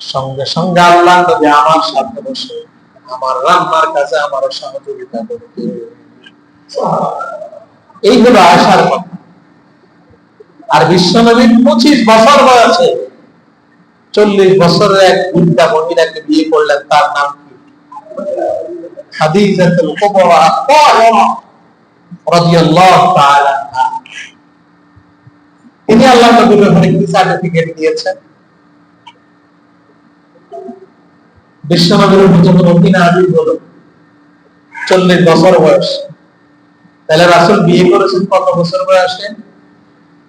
সঙ্গে সঙ্গে আল্লাহ নবী আমার সাথে বসে আমার রান্নার কাছে আমার সহযোগিতা করতে। এইগুলো আসার কথা। আর বিশ্বনবীর 25 বছর বয়সে 40 বছরের এক বৃদ্ধা মহিলাকে বিয়ে করলেন। তার নাম কি? খাদিজাতুল কুবরা রাদিয়াল্লাহু তাআলা। তিনি আল্লাহ নবীর ব্যাপারে কি সার্টিফিকেট দিয়েছেন? বিশ্বনবীর উপর যখন ওহী নাযিল হলো 40 বছর বয়স, তাহলে রাসূল বিয়ে করেছেন কত বছর বয়সে?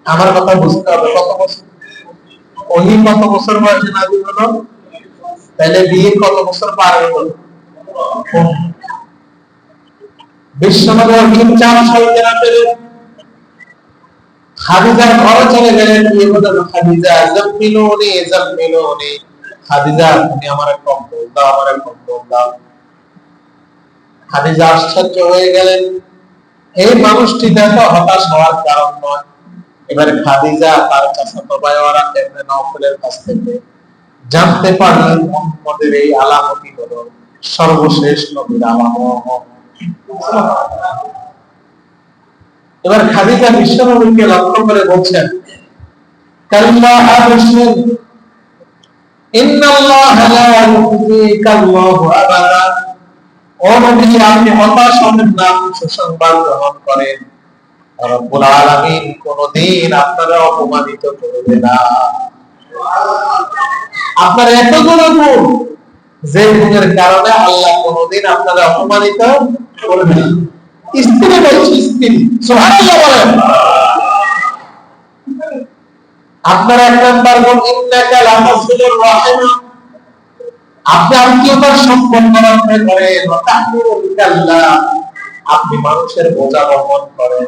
আমার কথা বুঝতে হবে, কত বছর? ওহী কত বছর বয়সে নাযিল হলো? তাহলে বিয়ে কত বছর পার হয়ে গেল? বিশ্বনবী 4 সাল কেনা পেলেন। খাদিজার ঘরে চলে গেলেন, বিয়ে করলেন। খাদিজা জাম্মিলুনি জাম্মিলুনি, খাদিজা তুমি আমার কম্বল দাও, আমার কম্বল দাও। খাদিজা আশ্চর্য হয়ে গেলেন, এই মানুষটি দেখো হতাশ হওয়ার কারণ নয়। এবারে খাদিজা তার চাচাতো ভাই ওয়ারাকা ইবনে নওফলের কাছ থেকে জানতে পারলেন মুহাম্মদের এই আলামতই হলো সর্বশেষ নবীর আলামত। এবার খাদিজা বিশ্বনবীকে লক্ষ্য করে বলছেন, কাল্লা আবশির ইন্নাল্লাহা লা ইউযিকাল্লাহু আবাদা। ও নবী, আপনি হতাশ হবেন না, সুসংবাদ গ্রহণ করেন। রব্বুল আলামিন কোনদিন আপনারা অপমানিত করবে না। আপনার এতগুলো গুণ, যে গুণের কারণে আল্লাহ কোনদিন আপনারা অপমানিত করবে না। স্ত্রী বলছি, স্ত্রী, সুবহানাল্লাহ বলেন। আপনার এক নাম্বার গুণ ইন্নাকা লাতাসিলুর রাহিম, আপনি আত্মীয়তার সম্পর্ক রক্ষা করেন। ওয়া তাহমিলুল কাল্লা, আপনি মানুষের বোঝা বহন করেন।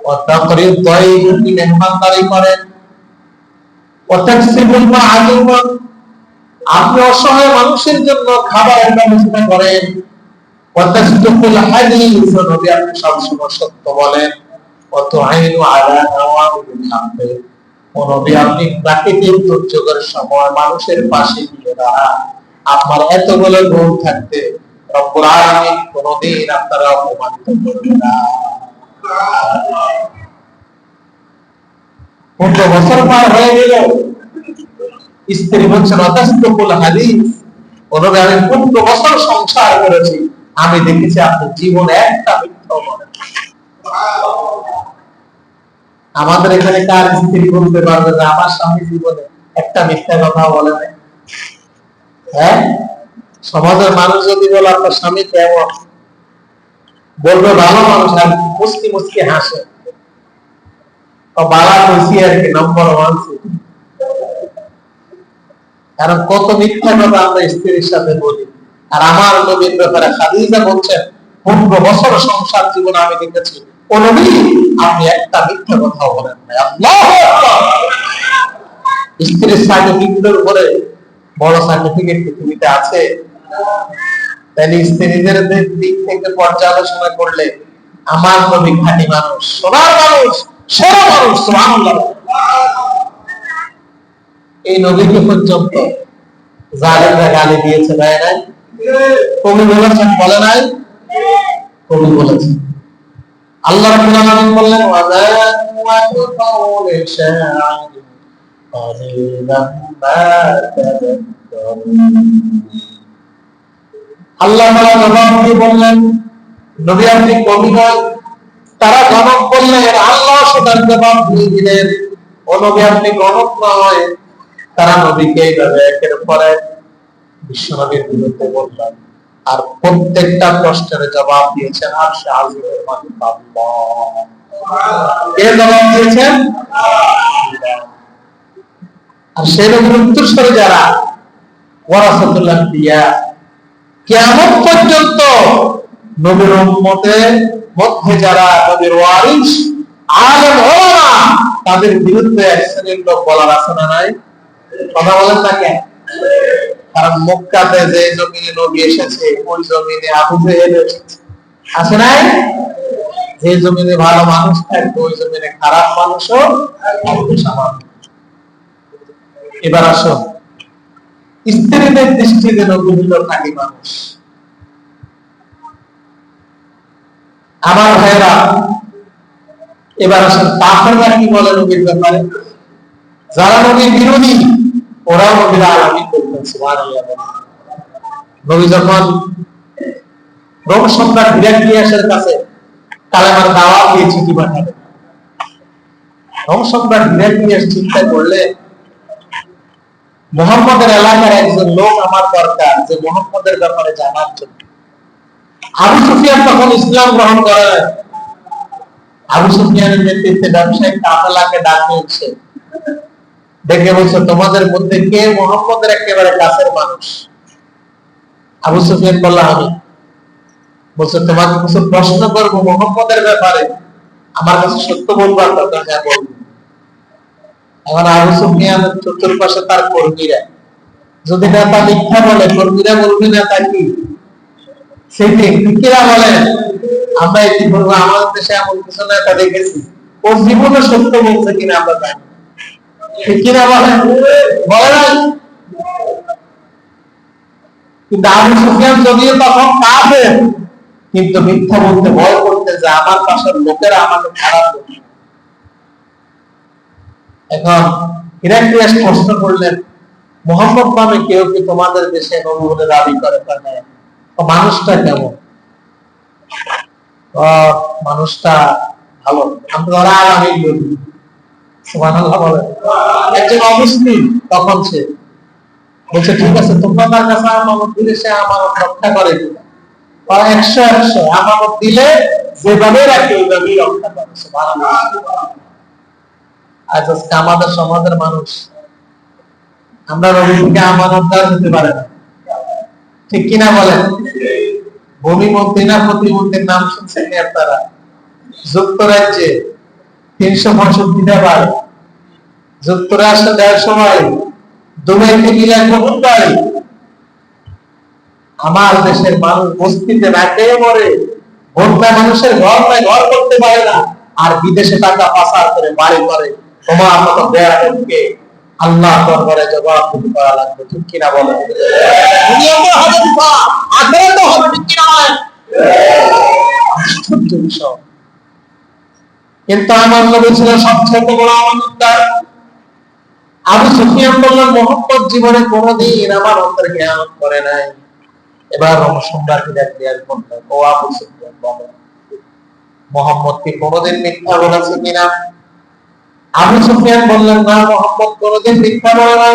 ওয়া তাকরিদ দাইফ, মেহমানদারি করেন। ওয়া তাকসিবুল মা'দুম, আপনি অসহায় মানুষের জন্য খাবারের ব্যবস্থা করেন। ওয়া তাসদুকুল হাদিস, নবী আপনি সবসময় সত্য বলেন। ওয়া তু'ইনু আলা নাওয়াবিল হক, ও নবী আপনি প্রাকৃতিক দুর্যোগের সময় মানুষের পাশে গিয়ে দাঁড়ান। আপনার এতগুলো গুণ থাকতে রব্বুল আলামিন কোনদিন আপনারা অপমানিত করবেন না। 15 বছর পার হয়ে গেল, স্ত্রী বলছেন অতাস্তুকুল হাদিস, ও নবী আমি 15 বছর সংসার করেছি, আমি দেখেছি আপনি জীবনে একটা মিথ্যা বলেন। আমাদের এখানে কার স্ত্রী বলতে পারবে যে আমার স্বামী জীবনে একটা মিথ্যা কথা বলে নাই? হ্যাঁ, সমাজের মানুষ যদি বলে আপনার স্বামী কেমন, বলবে ভালো মানুষ, আর মুস্কি মুস্কি হাসে, বালা কইছি আর কি, নম্বর 1। কারণ কত মিথ্যা কথা আমরা স্ত্রীর সাথে বলি। আর আমার নবীর ব্যাপারে খাদিজা বলছেন 15 বছর সংসার জীবন আমি দেখেছি, ও নবী আপনি একটা মিথ্যা কথা বলেন না। আল্লাহু আকবার। স্ত্রীর সার্টিফিকেটের উপরে বড় সার্টিফিকেট পৃথিবীতে আছে? তাহলে স্ত্রীদের দিক থেকে পর্যালোচনা করলে আমার নবী খাঁটি মানুষ, সোনার মানুষ, সেরা মানুষ। সুবহানাল্লাহ। এই নবীকে পর্যন্ত জালেমরা গালি দিয়েছে, তাই না? কবি বলেছেন, বলে নাই? কবি বলেছেন। আল্লাহ রাব্বুল আলামিন বললেন, ওয়া যা'আতু কাওলি শা'আরি কালিলাম মা তাযাক্কারুন। আল্লাহ তাআলা জবাব দিয়ে বললেন, নবী আপনি কবি নয়। তারা গণক বললেন, আল্লাহ সেটার জবাব দিয়ে দিলেন, ও নবী আপনি গণক নয়। তারা নবীকে এইভাবে একের পর এক বিশ্বনবীর বিরুদ্ধে বললেন, আর প্রত্যেকটা প্রশ্নের জবাব দিয়েছেন আরশে আজিমের মালিক আল্লাহ। কে জবাব দিয়েছেন? আর সেই নবীর উত্তরসূরি যারা ওয়ারাসাতুল আম্বিয়া, কিয়ামত পর্যন্ত নবীর উম্মতের মধ্যে যারা নবীর ওয়ারিস আলেম ওলামা, তাদের বিরুদ্ধে এক শ্রেণীর লোক বলার আছে না নাই? কথা বলেন না কেন? কারণ মক্কাতে যে জমিনে নবী এসেছে, ওই জমিনে আবু জেহেল এসেছে, আছে নাই? যে জমিনে ভালো মানুষ থাকবে, ওই জমিনে খারাপ মানুষও থাকবে। স্বাভাবিক। এবার আসুন, স্ত্রীদের দৃষ্টি যেন বিভিন্ন থাকি মানুষ। আমার ভাইরা, এবার আসুন কাফেররা কি বলে নবীর ব্যাপারে। যারা নবীর বিরোধী, ওরাও নবীর আলামি করতেন। সুবহানাল্লাহ। নবী যখন রোম সম্রাট হিরাক্লিয়াসের কাছে কালেমার দাওয়াত দিয়ে চিঠি পাঠালেন, রোম সম্রাট হিরাক্লিয়াস চিন্তা করলে মুহাম্মদের এলাকার একজন লোক আমার দরকার, যে মুহাম্মদের ব্যাপারে জানার জন্য। আবু সুফিয়ান তখন ইসলাম গ্রহণ করে। আবু সুফিয়ানের নেতৃত্বে ব্যবসায়িক কাফেলাকে ডাকে হচ্ছে, ডেকে বলছে, তোমাদের মধ্যে কে মুহাম্মদের একেবারে কাছের মানুষ? আবু সুফিয়ান বলল, আমি। বলছে, তোমাকে কিছু প্রশ্ন করবো মুহাম্মদের ব্যাপারে, আমার কাছে সত্য বলবার কথা। হ্যাঁ, বলবো। এখন আবু সুফিয়ানের চতুর্পাশে তার কর্মীরা, যদি নেতা মিথ্যা বলে, কর্মীরা বলবে নেতা কি সেটি কিরা বলে, আমরা এটি বলবো, আমাদের দেশে এমন কিছু নেতা দেখেছি ও জীবনে সত্য বলছে কিনা আমরা জানি কিনা, বলে বলে না। কিন্তু আবু সুফিয়ান যদিও তখন কাফের, কিন্তু মিথ্যা বলতে ভয় করতে যে আমার পাশের লোকেরা আমাকে খারাপ বলবে। এখন হিরাক্লিয়াস প্রশ্ন করলেন, মুহাম্মদ নামে কেউ কি তোমাদের দেশে নবী বলে দাবি করে? মানুষটা কেমন? মানুষটা ভালো, আমরা আলামি বলি। সুবহানাল্লাহ বলে। একজন অমুসলিম তখন সে বলছে, ঠিক আছে, তোমরা তার কাছে আমানত দিলে সে আমানত রক্ষা করে কিনা? 100 আমানত দিলে যেভাবে রাখে ওইভাবেই রক্ষা করে। সুবহানাল্লাহ। আজ আজকে আমাদের সমাজের মানুষ, আমরা নবীকে আমানতদার হতে পারে না, ঠিক কিনা বলেন? ভূমি মন্ত্রী না প্রতিমন্ত্রীর নাম শুনছেন আপনারা? যুক্তরাজ্যে 365টা বাড়ি, যুক্তরাষ্ট্রে 150 বাড়ি, দুবাইতে 1 লাখ বাড়ি। আমার দেশের মানুষ বস্তিতে রাখে মরে, ভোটটা মানুষের ঘর নাই, ঘর করতে পারে না, আর বিদেশে টাকা পাচার করে বাড়ি করে। তোমার মতো বেয়াদবকে আল্লাহ দরবারে জবাবদিহি করা লাগবে, ঠিক কিনা বলেন? দুনিয়াতে হবে দিফা, আখিরাতে হবে, ঠিক কিনা বলেন? কিন্তু আমার নবী ছিল সবচেয়ে বড় আমানতদার। আবু সুফিয়ান বললেন, মুহাম্মদ জীবনে কোনোদিন আমার অন্তরে খেয়ানত করে নাই। এবার সম্রাট হিরাক্লিয়াস বললেন, ও আবু সুফিয়ান, বলো মুহাম্মদ কি কোনোদিন মিথ্যা বলেছে কিনা? আবু সুফিয়ান বললেন, না, মুহাম্মদ কোনোদিন মিথ্যা বলে না।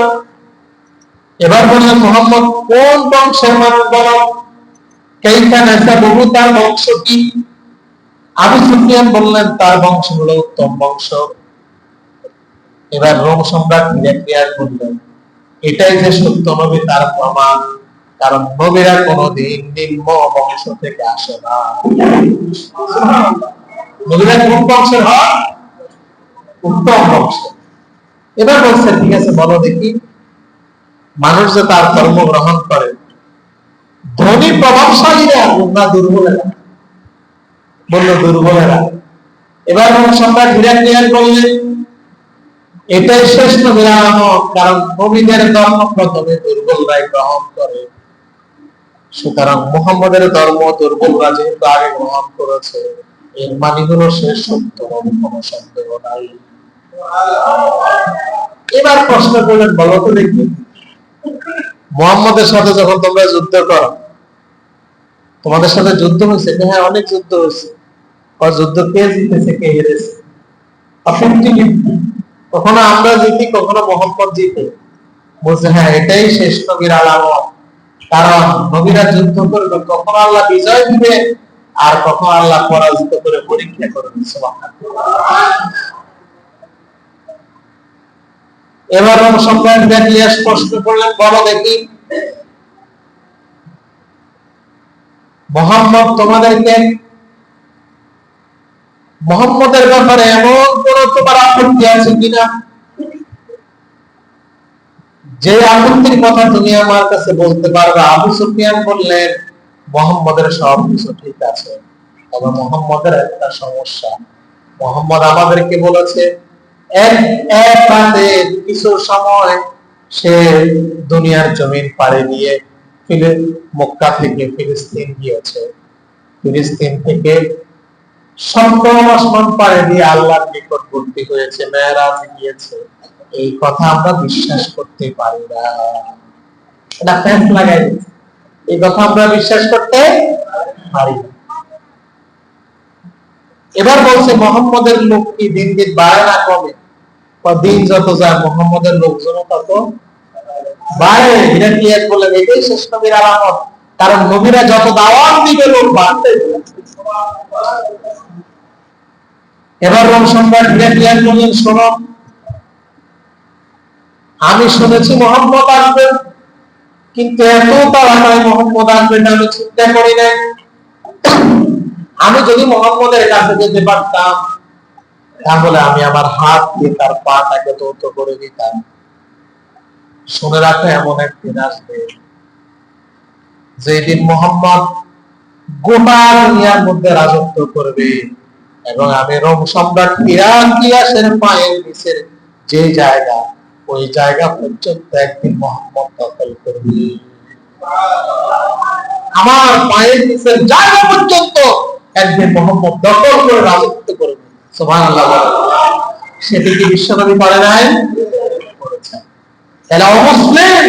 এবার বললেন, মুহাম্মদ কোন বংশের মানুষ বলো, কাইফা নাসাবুহু, তার বংশ কি? আবু সুফিয়ান বললেন, তার বংশ হলো উত্তম বংশ। এবার রোম সম্রাট হিরাক্লিয়াস বললেন, এটাই যে সত্য নবী তার প্রমাণ, কারণ নবীরা কোনদিন নিম্ন বংশ থেকে আসে না। নবীরা কোন বংশের হয়? উত্তম বংশ। এবার বলছে, ঠিক আছে, বলো দেখি, মানুষ যে তার ধর্ম গ্রহণ করে, ধনী প্রভাবশালীরা না দুর্বলেরা? বললো দুর্বলেরা। এবার সম্রাট হিরাক্লিয়াস বললেন, এটাই শ্রেষ্ঠ বিরামত, কারণ নবীদের ধর্ম প্রথমে দুর্বলরাই গ্রহণ করে। সুতরাং মুহাম্মদের ধর্ম দুর্বলরা যেহেতু আগে গ্রহণ করেছে, এর মানে হলো সে সত্য, কোনো সন্দেহ নাই। এবার প্রশ্ন করলেন, বলো তো দেখি, মুহাম্মদের সাথে যখন তোমরা যুদ্ধ করো, তোমাদের সাথে যুদ্ধ হয়েছে? হ্যাঁ, অনেক যুদ্ধ হয়েছে। যুদ্ধ কে জিতেছে, কে হেরেছে? কখনো আমরা জিতি, কখনো মুহাম্মদ জিতে। বলছে, হ্যাঁ, এটাই শেষ নবীর আলামত, কারণ নবীরা যুদ্ধ করবে, কখনো আল্লাহ বিজয় দিবে আর কখনো আল্লাহ পরাজিত করে পরীক্ষা করবে। এবার সম্রাট হিরাক্লিয়াস প্রশ্ন করলেন, বলো দেখি, মুহাম্মদ তোমাদেরকে মুহাম্মদের ব্যাপারে এমন কোন তোমার আপত্তি আছে কিনা, যে আপত্তির কথা তুমি আমার কাছে বলতে পারবে? আবু সুফিয়ান বললেন, মুহাম্মদের সব কিছু ঠিক আছে, তবে মুহাম্মদের একটা সমস্যা। মুহাম্মদ আমাদেরকে বলেছে, এক রাতে কিছু সময় সে দুনিয়ার জমিন পাড়ি দিয়ে মক্কা থেকে ফিলিস্তিন গিয়েছে, ফিলিস্তিন থেকে সপ্তম আসমান পাড়ি দিয়ে আল্লাহর নিকটবর্তী হয়েছে, মেরাজে গিয়েছে। এই কথা আমরা বিশ্বাস করতে পারি না, এটা ফ্যান্স লাগাই দিচ্ছে। এই কথা আমরা বিশ্বাস করতে পারি না। এবার বলছে মোহাম্মদের লোক কি দিন দিন বাড়ে না কমে? দিন যত যায় মোহাম্মদের লোকজন তত বাড়ে। এটা কি এক বলেন, এটাই শেষ নবীর আলামত। কারণ নবীরা যত দাওয়াত দিবে লোক বাড়তে। এবার রোম সম্রাট হিরাক্লিয়াস বললেন, শোনো, আমি শুনেছি মোহাম্মদ আসবেন, কিন্তু এত তাড়াতাড়ি মোহাম্মদ আসবেন আমি চিন্তা করি নাই। আমি যদি মোহাম্মদের কাছে যেতে পারতাম তাহলে আমি আমার হাত দিয়ে তার পাটাকে ধৌত করে দিতাম। শুনে রাখো, এমন একদিন আসবে যেদিন মোহাম্মদ গোটা দুনিয়ার মধ্যে রাজত্ব করবে, এবং আমি রোম সম্রাট হিরাক্লিয়াসের পায়ের নিচের যে জায়গা, ওই জায়গা পর্যন্ত একদিন মোহাম্মদ দখল করবে। আমার পায়ের নিচের জায়গা পর্যন্ত একদিন মোহাম্মদ দখল করে রাজত্ব করবে। সুবহানাল্লাহ। সেটি কি বিশ্বনবী করে নাই? করেছেন। এরা অমুসলিম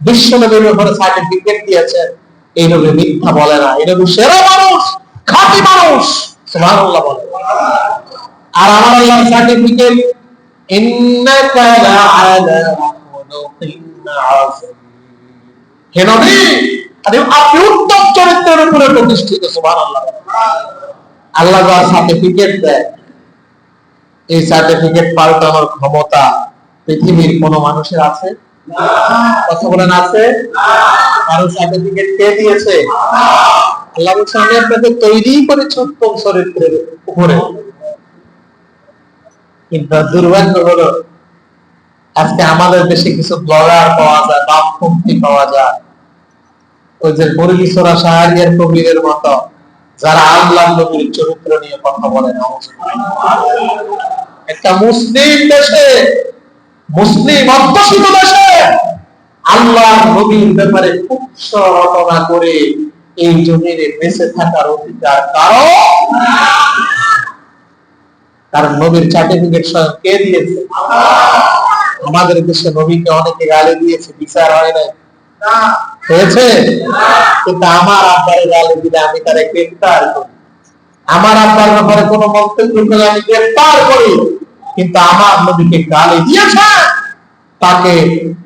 বিশ্বনবীর ব্যাপারে সার্টিফিকেট দিয়েছেন। এই নবী মিথ্যা বলে না, এই নবী সেরা মানুষ, খাঁটি মানুষ। সুবহানাল্লাহ বলে। আর আমার আল্লাহর সার্টিফিকেট, ইন্নাকা লাআলা খুলুকিন আযীম। হে নবী, আপনি উত্তম চরিত্রের উপরে প্রতিষ্ঠিত। সুবহানাল্লাহ। আল্লাহ যার সার্টিফিকেট দেয়, এই সার্টিফিকেট পাল্টানোর ক্ষমতা পৃথিবীর কোন মানুষের আছে? কথা বলেন, আছে? কারো সার্টিফিকেট কে দিয়েছে? আল্লাহ বলছেন, আমি আপনাকে তৈরি করেছি উত্তম চরিত্রের উপরে। কিন্তু দুর্ভাগ্য হলো আজকে আমাদের দেশে কিছু ব্লগার পাওয়া যায়, বামপন্থী পাওয়া যায়, ওই যে মুরগিছড়া শাহরিয়ার কবিরের মতো, যারা আল্লাহ নবীর চরিত্র নিয়ে কথা বলে না। একটা মুসলিম দেশে, মুসলিম অধ্যুষিত দেশে আল্লাহ নবীর ব্যাপারে উৎস রটনা করে এই জমিনে বেঁচে থাকার অধিকার কারো। কারণ নবীর সার্টিফিকেট স্বয়ং কে দিয়েছে? আমাদের দেশে নবীকে অনেকে গালি দিয়েছে, বিচার হয় নাই, হয়েছে? কিন্তু আমার আব্বারে গালি দিলে আমি তারে গ্রেফতার করি, আমার আব্বার ব্যাপারে কোন মন্তব্য করলে আমি গ্রেফতার করি। কিন্তু আমার নবীকে গালি দিয়েছে, তাকে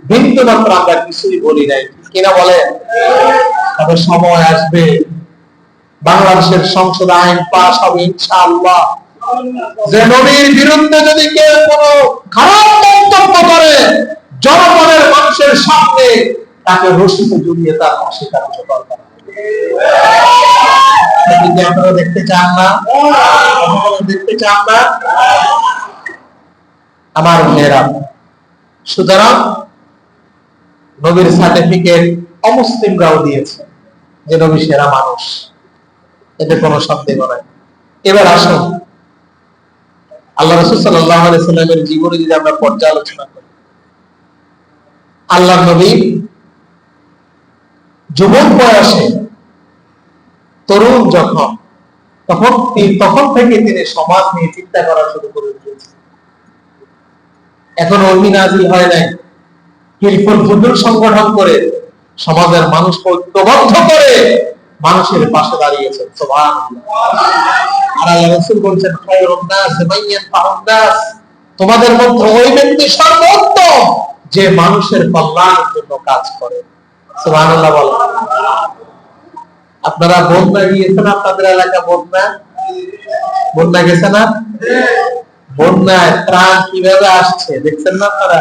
বিন্দু মাত্র আমরা কিছুই বলি নাই, কিনা বলে? তবে সময় আসবে, বাংলাদেশের সংসদ আইন পাস হবে ইনশাআল্লাহ, যে নবীর বিরুদ্ধে যদি কেউ কোনো খারাপ মন্তব্য করে, জনগণের মানুষের সামনে তাকে রশিতে জড়িয়ে তার অস্বীকার্য করবে। আপনারা দেখতে চান না? দেখতে চান না? আমার মেয়েরা, সুতরাং নবীর সার্টিফিকেট অমুসলিমরাও দিয়েছে যে নবী সেরা মানুষ, এতে কোনো সন্দেহ নাই। এবার আসুন আল্লাহ রাসূল সাল্লাল্লাহু আলাইহি সাল্লামের জীবনে যদি আমরা পর্যালোচনা করি, আল্লাহ নবী যুবক বয়সে, তরুণ যখন, তখন থেকে তিনি সমাজ নিয়ে চিন্তা করা শুরু করে দিয়েছেন। এখন ওহী নাযিল হয় নাই, হিলফুল ফুজুল সংগঠন করে সমাজের মানুষকে ঐক্যবদ্ধ করে মানুষের পাশে দাঁড়িয়েছেন। সুবহানাল্লাহ। আর আল্লাহ রাসূল বলেন, খায়রুন নাস মান ইয়ানফাউন নাস, তোমাদের মধ্যে ওই ব্যক্তি সর্বোত্তম যে মানুষের কল্যাণের জন্য কাজ করে। সুবহানাল্লাহ বলেন। আপনারা বন্যা গিয়েছেন, আপনাদের এলাকা বন্যা গেছে না? বন্যায় ত্রাণ কিভাবে আসছে দেখছেন না আপনারা?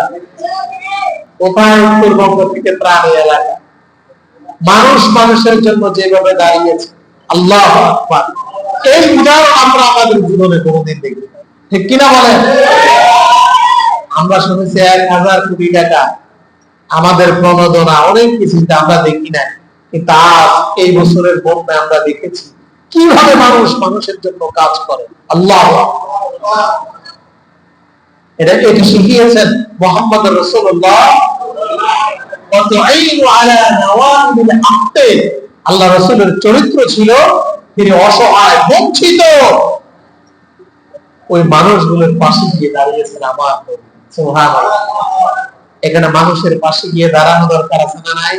কোথায় উত্তরবঙ্গ থেকে ত্রাণ এলাকা, মানুষ মানুষের জন্য যেভাবে দাঁড়িয়েছে, আল্লাহু আকবার। এই উদাহরণ আমরা আমাদের জীবনে কোনোদিন দেখি, ঠিক কিনা বলেন? আমরা শুনেছি 1000 কোটি টাকা, আমাদের প্রণোদনা, অনেক কিছু আমরা দেখি না। কিন্তু আজ এই বছরের বন্যায় আমরা দেখেছি কিভাবে মানুষ মানুষের জন্য কাজ করে। আল্লাহু আকবার। এটাকে শিখিয়েছেন মুহাম্মদ রাসূলুল্লাহ আল্লাহ রাসূলের চরিত্র ছিল তিনি অসহায় বঞ্চিত ওই মানুষগুলোর পাশে গিয়ে দাঁড়িয়েছেন আমার নবী। সুবহানাল্লাহ। এখানে মানুষের পাশে গিয়ে দাঁড়ানো দরকার আছে না নাই?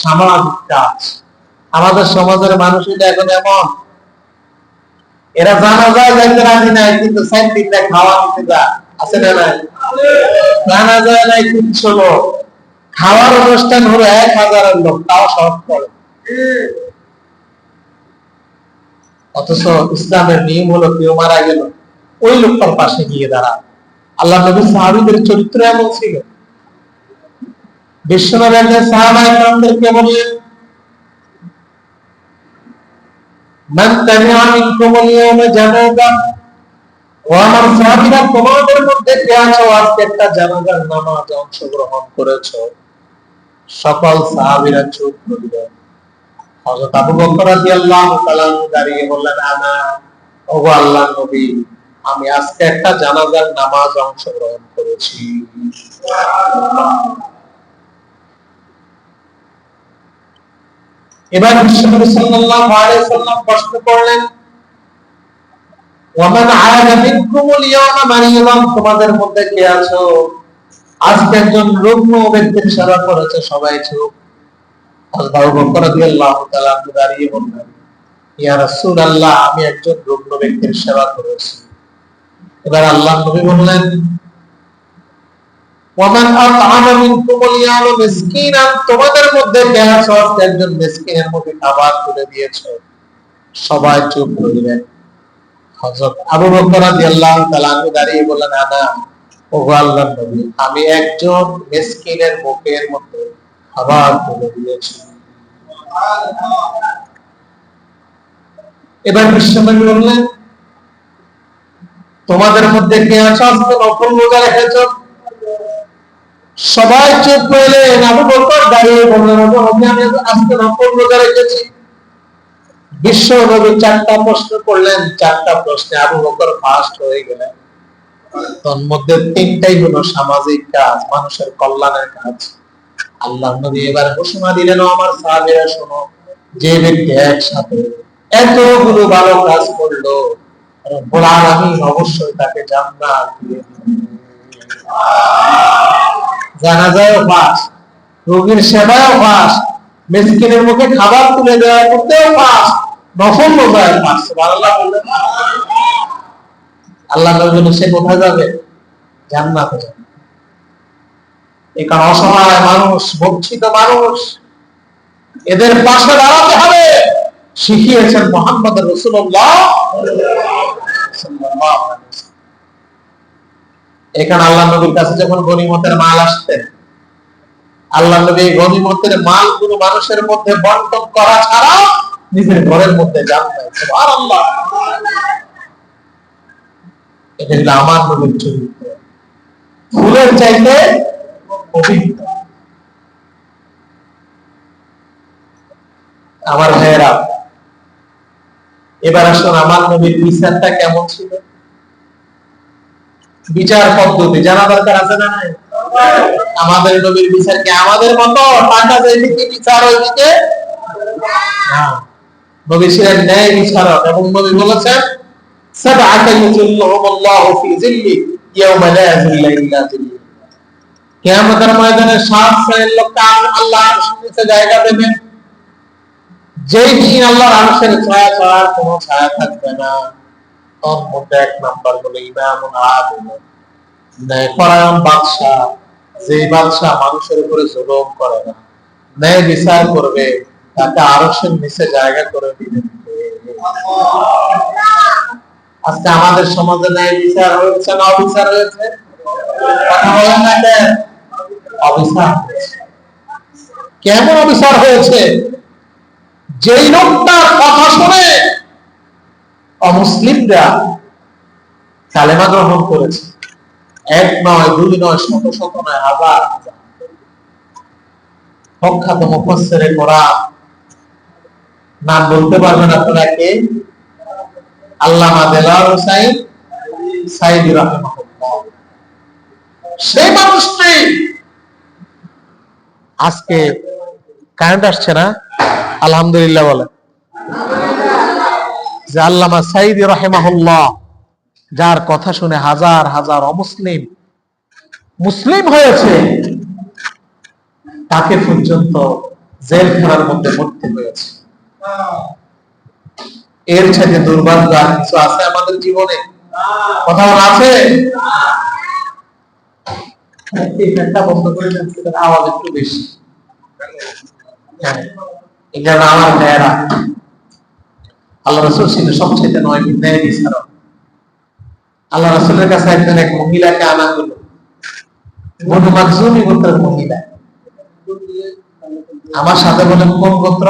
সামাজিক কাজ। আমাদের সমাজের মানুষ এখন এমন, এরা জানাজায় যাইতে রাজি নাই কিন্তু সাইন্টিফিকরা খাওয়া দিতে যা আছে না নাই? জানাজায় নাই 300 লোক, খাওয়ার অনুষ্ঠান হলো 1000 লোক, তাও সব করে। অথচ ইসলামের নিয়ম হলো কেউ মারা গেল ওই লোকটার পাশে গিয়ে দাঁড়া। আল্লাহ নবী সাহাবীদের চরিত্র এমন ছিল। বিশ্বনবী সাহাবায়ে কেরামদেরকে বললেন, মান তামিআ মিনকুম আল-ইয়াওমা জানাজা, ও আমার সাহাবীরা তোমাদের মধ্যে কে আছো আজকে একটা জানাজার নামাজে অংশগ্রহণ করেছো? সকল সাহাবীরা চুপ করিলেন। হযরত আবু বকর রাদিয়াল্লাহু তাআলা দাঁড়িয়ে বললেন, আনা, ওগো আল্লাহর নবী, আমি আজকে একটা জানাজার নামাজ অংশগ্রহণ করেছি। এবার বিশ্বনবী সাল্লাল্লাহু আলাইহি সাল্লাম প্রশ্ন করলেন, ওয়ামান আয়াদা মিনকুমুল ইয়াওমা মারিয়াম, তোমাদের মধ্যে কে আছো আজকে একজন রুগ্ন ব্যক্তির সেবা করেছে? সবাই চুপ। হযরত আবু বকর রাদিয়াল্লাহু তাআলা দাঁড়িয়ে বললেন, ইয়া রাসূলুল্লাহ, আমি একজন রুগ্ন ব্যক্তির সেবা করেছি। এবার আল্লাহর নবী বললেন, ওয়ামান আত'আমা মিনকুমুল ইয়াওমা মিসকিনান, তোমাদের মধ্যে কে আছো আজকে একজন মিসকিনের মুখে খাবার তুলে দিয়েছো? সবাই চুপ রইলেন। হযরত আবু বকর রাদিয়াল্লাহু তাআলা দাঁড়িয়ে বললেন, আনা, ওগো আল্লাহর নবী, আমি একজন মিসকিনের মুখের মধ্যে খাবার তুলে দিয়েছি। এবার বিশ্বনবী বললেন, তোমাদের মধ্যে কে আছো আজকে নফল রোজা রেখেছো? সবাই চুপ রইলেন। আবু বকর দাঁড়িয়ে বললেন, আমি আজকে নফল রোজা রেখেছি। বিশ্ব নবী 4টা প্রশ্ন করলেন, 4টা প্রশ্নে আবু বকর ফার্স্ট হয়ে গেলেন। তন্মধ্যে 3টাই হলো সামাজিক কাজ, মানুষের কল্যাণের কাজ। আল্লাহর নবী এবার ঘোষণা দিলেন, আমার সাহাবীরা শোনো, যে ব্যক্তি একসাথে এতগুলো ভালো কাজ করলো, রব্বুল আলামিন অবশ্যই তাকে জান্নাত দিয়ে দিবেন। জানাজায় পাস, রোগীর সেবায় পাস, মিসকিনের মুখে খাবার তুলে দেওয়া করতেও পাস, নফল রোজায় পাস। সুবহানাল্লাহ বললেন। আল্লাহ নবী সে কোথায় যাবে? জান্নাতে যাবে। এখানে অসহায় মানুষ, বঞ্চিত মানুষ, এদের পাশে দাঁড়াতে হবে শিখিয়েছেন মুহাম্মদ রাসূলুল্লাহ সাল্লাল্লাহু আলাইহি ওয়াসাল্লাম। এখানে আল্লাহ নবীর কাছে যখন গনিমতের মাল আসতেন, আল্লাহ নবী গনিমতের মালগুলো মানুষের মধ্যে বন্টন করা ছাড়া নিজের ঘরের মধ্যে যানতেন। সুবহানাল্লাহ। এটা হলো আমার নবীর চরিত্র, ফুলের চাইতে পবিত্র। আমার ভাইয়েরা, এবার আসুন আমার নবীর বিচারটা কেমন ছিল। বিচার পদ্ধতি জানা দরকার আছে না নাই? আমাদের নবীর বিচার কি আমাদের মতো টাকা যেদিকে বিচার ওইদিকে? নবী ছিলেন ন্যায় বিচারক, এবং নবী বলেছেন, সাবআতা ইউযিল্লুহুমুল্লাহু ফি যিল্লি ইয়াওমা লা যিল্লা ইল্লা যিল্লুহু। কিয়ামতের ময়দানে 7 শ্রেণীর লোককে আল্লাহ আরশের নিচে জায়গা দেবেন, যেই দিন আল্লাহর আরশের ছায়া ছাড়া কোনো ছায়া থাকবে না। তার মধ্যে 1 নাম্বার হলো ইমামুন আদিল, ন্যায়পরায়ণ বাদশা, যে বাদশা মানুষের উপরে জুলুম করে না, ন্যায় বিচার করবে, তাকে আরশের নিচে জায়গা করে দিবেন। আজকে আমাদের সমাজে ন্যায় বিচার হয়েছে না অবিচার হয়েছে? কথা বলেন না কেন? অবিচার হয়েছে। কেমন অবিচার হয়েছে? যেই লোকটার কথা শুনে অমুসলিমরা কালেমা গ্রহণ করেছে, 1 নয় 2 নয়, শত শত নয়, হাজার প্রখ্যাত মুফাসসিরে কোরআন, নাম বলতে পারবেন আপনারা কে? আল্লামা দেলাওয়ার হোসাইন সাইদি রাহিমাহুল্লাহ। সেই মানুষটি আজকে কারেন্ট আসছে না, আলহামদুলিল্লাহ বলে যে আল্লামা সাইদি রাহিমাহুল্লাহ, যার কথা শুনে হাজার হাজার অমুসলিম মুসলিম হয়েছে, তাকে পর্যন্ত জেলখানার মধ্যে ভর্তি হয়েছে। এর সাথে দুর্ভাগ্য আর কিছু আছে আমাদের জীবনে? কথা আছে? বন্ধ করে আওয়াজ একটু বেশি। এটা আমার মেয়েরা, আল্লাহ রাসূল ছিল সবচেয়ে নয় ন্যায় বিচারক। আল্লাহ রাসূলের কাছে একজন এক মহিলাকে আনা হলো, বনু মাখজুমি গোত্রের মহিলা। আমার সাথে বলেন কোন গোত্র?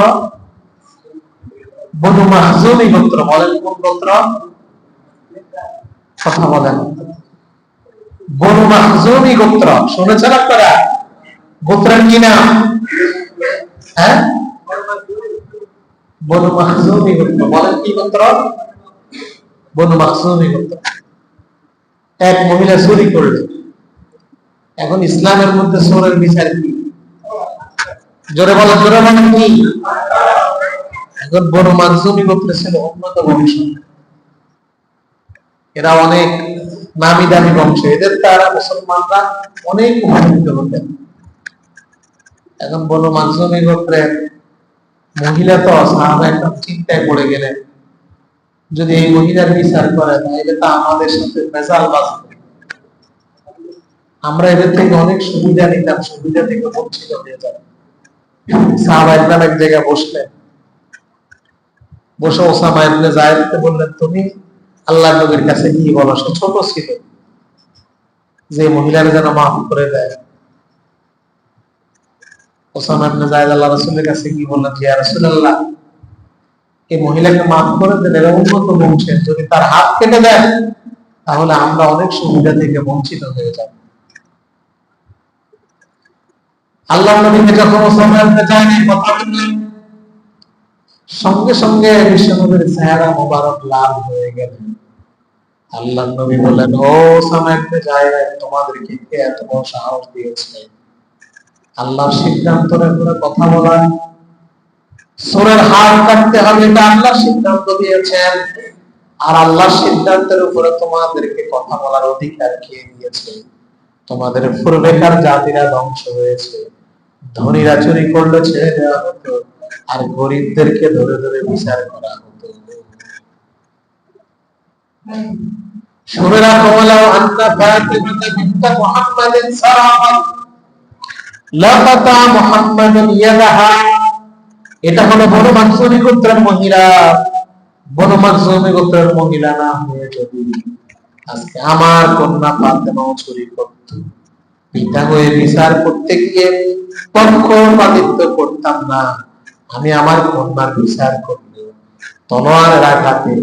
বনু মাখজুমি গোত্র। বলেন কোন গোত্র? কথা বলেন। বনু মাখজুমি গোত্র শুনেছেন আপনারা? গোত্রের কি নাম? হ্যাঁ, বনু মাখজুমি গোত্র। বলেন কি গোত্র? বনু মাখজুমি গোত্র। এক মহিলা চুরি করলেন। এখন ইসলামের মধ্যে চোরের বিচার কি? জোরে বলেন, জোরে বলেন কি? এখন বনু মাখজুমি গোত্রে ছিল উন্নত বংশ, এরা অনেক নামি দামি বংশ, এদের দ্বারা মুসলমানরা অনেক উপকৃত হতেন। এখন বনু মাখজুমি গোত্রের মহিলা তো সাহাবা একদম চিন্তায় পড়ে গেলেন, যদি এই মহিলার বিচার করে তাহলে তা আমাদের সাথে মেজাল বাঁচবে, আমরা এদের থেকে অনেক সুবিধা নিতাম, সুবিধা থেকে বঞ্চিত হয়ে যাব। সাহাবা একদম এক জায়গায় বসলেন, বসে ওসামা ইবনে যায়েদকে বললেন, তুমি আল্লাহর নবীর কাছে কি বলো? সে ছোট ছিল, যে মহিলার যেন মাফ করে দেয়। ওসামা ইবনে যায়েদ আল্লাহ রাসূলের কাছে কি বললেন, ইয়া রাসূলুল্লাহ, এই মহিলাকে মাফ করে দেন, এরা উন্নত বংশের, যদি তার হাত কেটে দেন তাহলে আমরা অনেক সুবিধা থেকে বঞ্চিত হয়ে যাব। আল্লাহ নবীকে যখন ওসামা ইবনে যায়েদ কথা বললেন, সঙ্গে সঙ্গে বিশ্বনবীর চেহারা মোবারক লাল হয়ে গেল। আল্লাহ নবী বললেন, ও ওসামা ইবনে যায়েদ, তোমাদেরকে কে এত বড় সাহস দিয়েছে আল্লাহর সিদ্ধান্তের উপরে কথা বলা? সূরার হাত কাটতে হবে, এটা আল্লাহ সিদ্ধান্ত দিয়েছেন, আর আল্লাহর সিদ্ধান্তের উপরে তোমাদেরকে কথা বলার অধিকার কে দিয়েছে? তোমাদের পূর্বেকার জাতিরা ধ্বংস হয়েছে, ধনীরা চুরি করলে ছেড়ে দেওয়া হতো, আর গরিবদেরকে ধরে ধরে বিচার করা হতো। শুনে রাখো, ওয়ালাউ আন্না ফাতিমাতা বিনত মুহাম্মাদিন সারাকাত লাকাতা মুহাম্মাদুন ইয়াদাহা। এটা হলো বনু মাখজুমি গোত্রের মহিলা। বনু মাখজুমি গোত্রের মহিলা না হয়ে যদি আজকে আমার কন্যা ফাতেমাও চুরি করত, পিতা হয়ে বিচার করতে গিয়ে পক্ষপাতিত্ব করতাম না, আমি আমার কন্যার বিচার করলে তলোয়ারের আঘাতে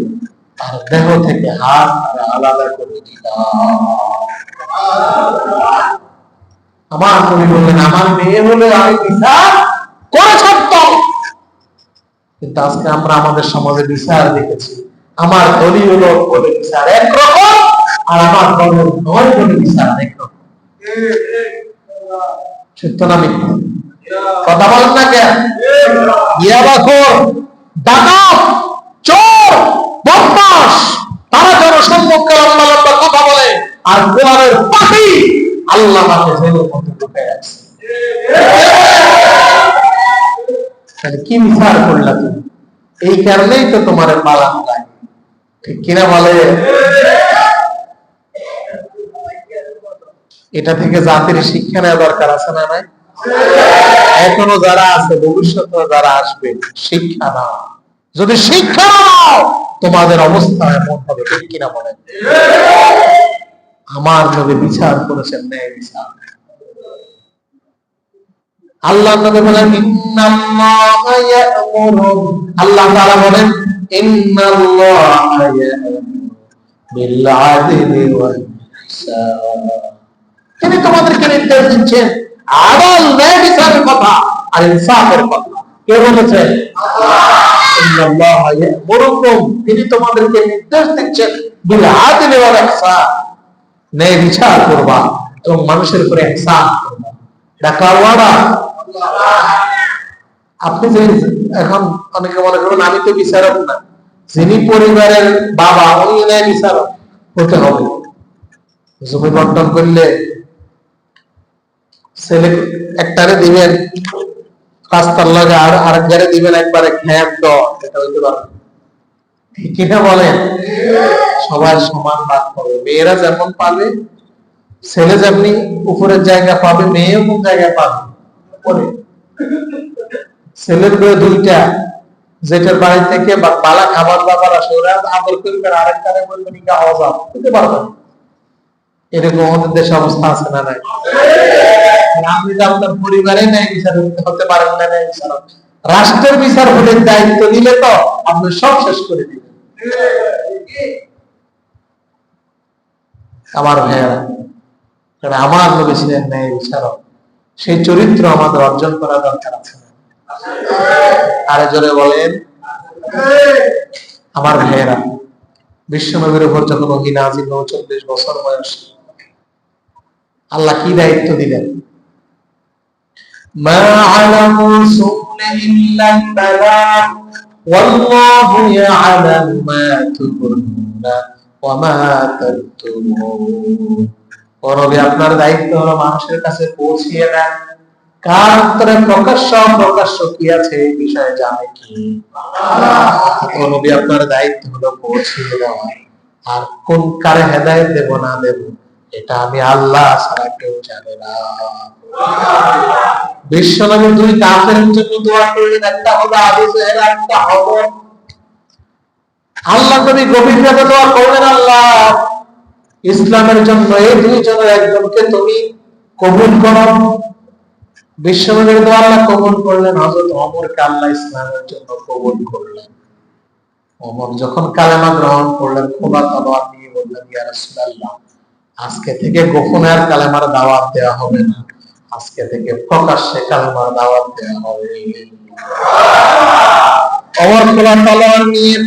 তার দেহ থেকে হাত আলাদা করে দিতাম। আমার নবী বললেন, আমার মেয়ে হলে আমি বিচার করে ছাড়তাম। কিন্তু আজকে আমরা আমাদের সমাজে বিচার দেখেছি, আমার দলীয় লোক বলে বিচার একরকম, আর আমার দলের নয় বলে বিচার একরকম। সত্য না মিথ্যা? কথা বলেন না কেন? ইয়াবাখোর, ডাকাত, চোর, বদমাশ, তারা জনসম্মুখে লম্বা লম্বা কথা বলে, আর কোরআনের পাখি আল্লাহ মাকে জেলের মধ্যে ঢুকে আছে। কি বিচার করলা তুমি? এই কারণেই তো তোমার পালান লাগে, ঠিক কিনা বলে? এটা থেকে জাতির শিক্ষা নেওয়া দরকার আছে না নাই? এখনো যারা আছে, ভবিষ্যতে যারা আসবে, শিক্ষা নাও। যদি শিক্ষা নাও তোমাদের অবস্থা এমন হবে, ঠিক কিনা বলেন? আমার নবী বিচার করেছেন ন্যায় বিচার। আল্লাহ নবী বলেন, ইন্নাল্লাহা ইয়া'মুরু, আল্লাহ তাআলা বলেন, ইন্নাল্লাহা ইয়া'মুরু বিল আদলি ওয়াল ইহসান। তিনি তোমাদেরকে নির্দেশ দিচ্ছেন আদল, ন্যায় বিচারের কথা আর ইনসাফের কথা। কে বলেছেন? আল্লাহ। ইন্নাল্লাহা ইয়া'মুরুকুম, তিনি তোমাদেরকে নির্দেশ দিচ্ছেন বিল আদলি ওয়াল ইহসান, ন্যায় বিচার করবা এবং মানুষের উপরে ইহসান করবা। এটা কার ওয়াদা? আপনি যে এখন অনেকে মনে করুন আমি তো বিচারক না, যিনি পরিবারের বাবা উনি নাই বিচারক হতে হবে। জমি বন্টন করলে ছেলে একটারে দিবেন রাস্তার লাগে, আর আরেকবারে দিবেন একবারে খ্যাপ দর, এটা হইতে পারবে কিনা বলেন? সবাই সমান ভাগ পাবে। মেয়েরা যেমন পাবে, ছেলে যেমনি উপরের জায়গা পাবে, মেয়েও কোন জায়গা পাবে। ছেলের করে দুইটা, যেটার বাড়ি থেকে বালা খাবার দাবার আসে ওরা আদর করবেন, আরেকটারে বলবেন ইকা অজাব, হতে পারবেন। এরকম আমাদের দেশে অবস্থা আছে না নাই? আপনি যে আপনার পরিবারে ন্যায় বিচার হতে পারেন না, ন্যায় বিচার রাষ্ট্রের বিচার হলে দায়িত্ব দিলে তো আপনি সব শেষ করে দিবেন। আমার ভাইয়েরা, আমার নবী ছিলেন ন্যায় বিচারক, সেই চরিত্র আমাদের অর্জন করা দরকার আছে। আরে জোরে বলেন। আমার ভাইয়েরা, বিশ্বনবীর উপর যখন ওহী নাযিল হলো 40 বছর বয়স, আল্লাহ কি দায়িত্ব দিলেন? মা আলা রাসূলি ইল্লাল বালাগ ওয়াল্লাহু ইয়ালামু মা তুবদুনা ওয়া মা তাকতুমুন। ও নবী, আপনার দায়িত্ব হলো মানুষের কাছে পৌঁছিয়ে দেন। কার অন্তরে প্রকাশ্য অপ্রকাশ্য কি আছে এই বিষয়ে জানে কি আল্লাহ। ও নবী, আপনার দায়িত্ব হলো পৌঁছিয়ে দেওয়া। আর কোন কারে হেদায়েত দেব না দেব এটা আমি আল্লাহ ছাড়া কেউ জানে না। বিশ্বনবী দুই কাফেরের জন্য দোয়া করলেন, একটা হলো আবু জেহেল, একটা হলো আল্লাহ নবী গভীরভাবে দোয়া করলেন, আল্লাহ ইসলামের জন্য এই দুইজনের একজনকে তুমি কবুল করো। বিশ্বনবীর দোয়া আল্লাহ কবুল করলেন। হযরত ওমরকে আল্লাহ ইসলামের জন্য কবুল করলেন। ওমর যখন কালেমা গ্রহণ করলেন, খোলা তলোয়ার নিয়ে বললেন, ইয়া রাসূলুল্লাহ, আজকে থেকে গোপনে আর কালেমার দাওয়াত দেওয়া হবে না, আজকে থেকে প্রকাশ্যে কালেমার দাওয়াত দেওয়া হবে। ওমর খোলা তলোয়ার নিয়ে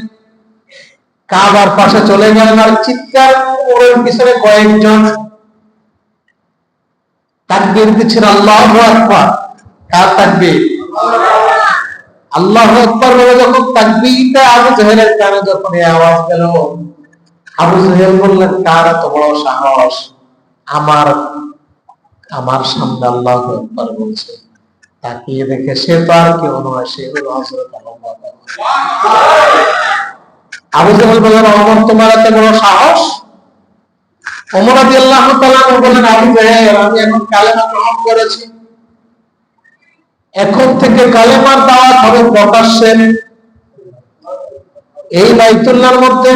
কাবার পাশে চলে গেলেন, আর চিৎকার ওর পিছনে কয়েকজন তাকবীর দিচ্ছেন, আল্লাহু আকবার। কার তাকবীর? আল্লাহু আকবার বলে যখন তাকবীরটা আবু জেহেলের কানে যখন এই আওয়াজ গেল, আবু জেহেল বললেন, কার এত বড় সাহস আমার সামনে আল্লাহু আকবার বলছে। তাকিয়ে দেখে সে তো আর কেউ নয়, সে হলো হযরত ওমর। আবু জেহেল বললেন, ওমর, তোমার এত বড় সাহস? ওমর রাদিয়াল্লাহু তাআলা বললেন, আবু জেহেল, আমি এখন কালেমা গ্রহণ করেছি, এখন থেকে কালেমার দাওয়াত হবে প্রকাশ্যে এই বাইতুল্লাহর মধ্যে।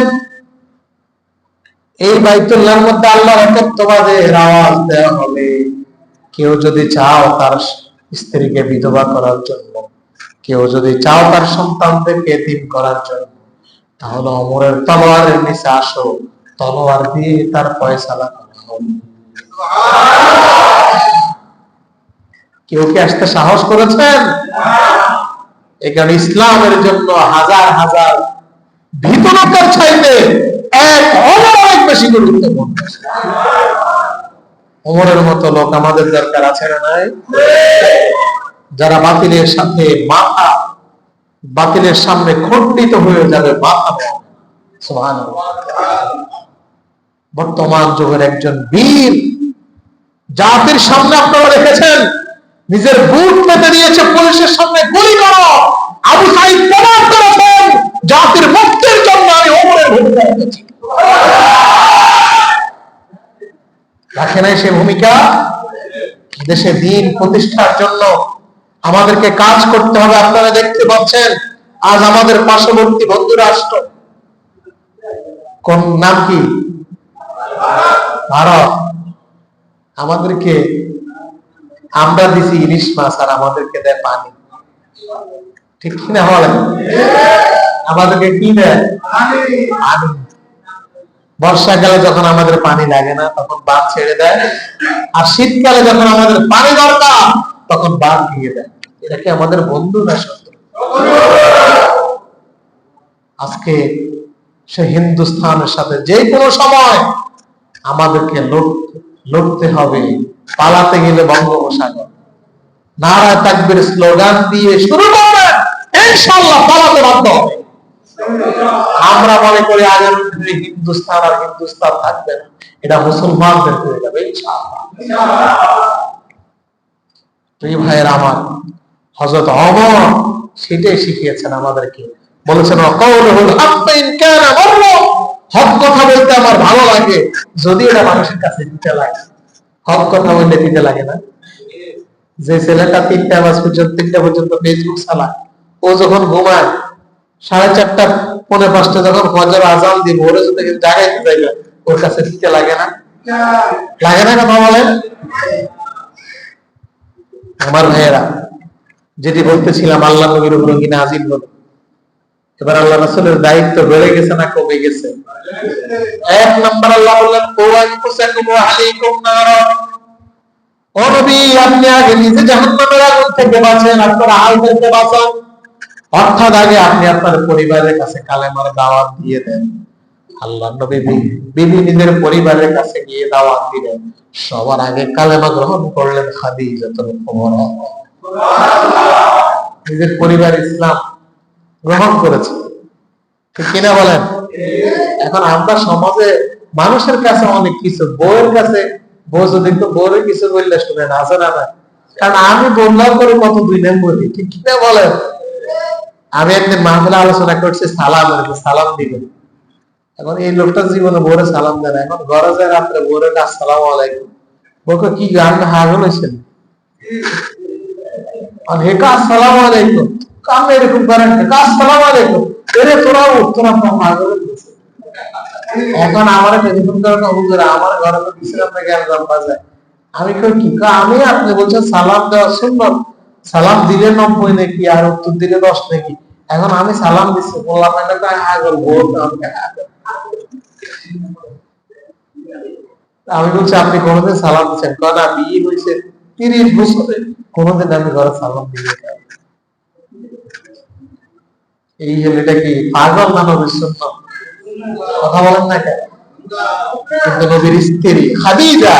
এই বাইতুল্লাহর মধ্যে আল্লাহর একত্ববাদের আওয়াজ দেওয়া হবে। কেউ যদি চাও তার স্ত্রীকে বিধবা করার জন্য, কেউ যদি চাও তার সন্তানদেরকে এতিম করার জন্য, তাহলে ওমরের তলোয়ারের নিচে আসো, তলোয়ার দিয়ে তার ফয়সালা করা হবে। কেউ কি আসতে সাহস করেছেন? এখানে ইসলামের জন্য হাজার হাজার ভীত লোকের চাইতে এক ওমর অনেক বেশি গুরুত্বপূর্ণ। ওমরের মতো লোক আমাদের দরকার আছে না নাই? যারা বাতিলের সাথে মাথা, বাতিলের সামনে খণ্ডিত হয়ে যাবে মাথা। সুবহানাল্লাহ। বর্তমান যুগের একজন বীর জাতির সামনে আপনারা রেখেছেন, নিজের বুট পেতে দিয়েছে, পুলিশের সামনে গুলি করো। আবু সাঈদ প্রমাণ করেছেন, জাতির মুক্তির জন্য আমি ওমরের ভূমিকা রেখেছি। রাখে নাই সে ভূমিকা? দেশে দ্বীন প্রতিষ্ঠার জন্য আমাদেরকে কাজ করতে হবে। আপনারা দেখতে পাচ্ছেন আজ আমাদের পার্শ্ববর্তী বন্ধু রাষ্ট্র, কোন নাম কি? ভারত। আমাদেরকে, আমরা দিছি ইলিশ মাছ আর আমাদেরকে দেয় পানি, ঠিক কিনা বলেন? আমাদেরকে কি দেয়? পানি। বর্ষাকালে যখন আমাদের পানি লাগে না তখন বাঁধ ছেড়ে দেয়, আর শীতকালে যখন আমাদের পানি দরকার তখন বাঁধ দিয়ে দেয়। এটা কি আমাদের বন্ধু না শত্রু? আজকে সে হিন্দুস্তানের সাথে যে কোনো সময় আমাদেরকে লড়তে হবে, পালাতে গেলে বঙ্গোপসাগর। নারা তাকবীর স্লোগান দিয়ে শুরু করবেন, ইনশাআল্লাহ পালাতে বাধ্য হবে। আমরা মনে করি আগামী দিনে হিন্দুস্তান আর হিন্দুস্তান থাকবে না, এটা মুসলমানদের হয়ে যাবে ইনশাআল্লাহ। প্রিয় ভাইয়ের আমার, হযরত ওমর সেটাই শিখিয়েছেন আমাদেরকে, বলেছেন ওয়াকাউলুল হক ইন কানা মাররা, হক কথা বলতে আমার ভালো লাগে যদি এটা মানুষের কাছে দিতে লাগে। হক কথা বলতে দিতে লাগে না? যে ছেলেটা 3টা পর্যন্ত ফেসবুক চালায়, ও যখন ঘুমায় 4:30 পৌনে 5টা যখন ফজর আজান দিব, ওরে যদি জাগাইতে যাইবে, ওর কাছে দিতে লাগে না? লাগে না? কথা বলেন। আমার ভাইয়েরা, যেটি বলতেছিলাম, আল্লাহ নবীর উপর কি নাজিল হলো। এবার আল্লাহ রাসূলের দায়িত্ব বেড়ে গেছে না কমে গেছে? 1 নাম্বার আল্লাহ বললেন কুওয়াইকুসাকুম ওয়া আলাইকুম নার, ও নবী আপনি আগে নিজে জাহান্নামের আগুন থেকে বাঁচেন, আপনার আহলদেরকে বাঁচান। অর্থাৎ আগে আপনি আপনার পরিবারের কাছে কালেমার দাওয়াত দিয়ে দেন। আল্লাহ নবী বিবি নিজের পরিবারের কাছে গিয়ে দাওয়াত দিলেন, সবার আগে কালেমা গ্রহণ করলেন খাদিজাতুল কুবরা। নিজের পরিবার ইসলাম গ্রহণ করেছে, ঠিক কিনা বলেন? এখন আমরা সমাজে মানুষের কাছে অনেক কিছু, বউয়ের কাছে বউ যদি একটু বউরে কিছু বললে শুনেন, আছে না? কারণ আমি বললাম করে কত 2 নম্বরই, ঠিক কিনা বলেন? আমি একদিন মাহফিলে আলোচনা করছি সালাম দিবেন। এখন এই লোকটা জীবনে বউরে সালাম দেয় না, এখন ঘরে যায় রাত্রে বউরে আসসালামু আলাইকুম, বউকে কি গান হাগল হয়েছেন আসসালামু আলাইকুম, কামে এরকম করেন আসসালামু আলাইকুম, এরে তোরা উত্তরা পাগল হয়েছে। এখন আমার টেলিফোন করে হুজুর আমার ঘরে তো বিশ্রাম থেকে একদম বাজায়, আমি কই কি আমি, আপনি বলছেন সালাম দেওয়া সুন্নাত, সালাম দিলে 90 নাকি আর উত্তর দিলে 10 নাকি? এখন আমি সালাম দিচ্ছি, বললাম এটা তো হাগল বউ, আমি বলছি আপনি কোনদিন সালাম দিচ্ছেন? কারণ বিয়ে হয়েছে 30 বছরে কোনদিন আমি ঘরে সালাম দিয়ে, এই ছেলেটা কি পাগল না নবীর সুন্নাত? কথা বলেন না কেন? কিন্তু নবীর স্ত্রী খাদিজা,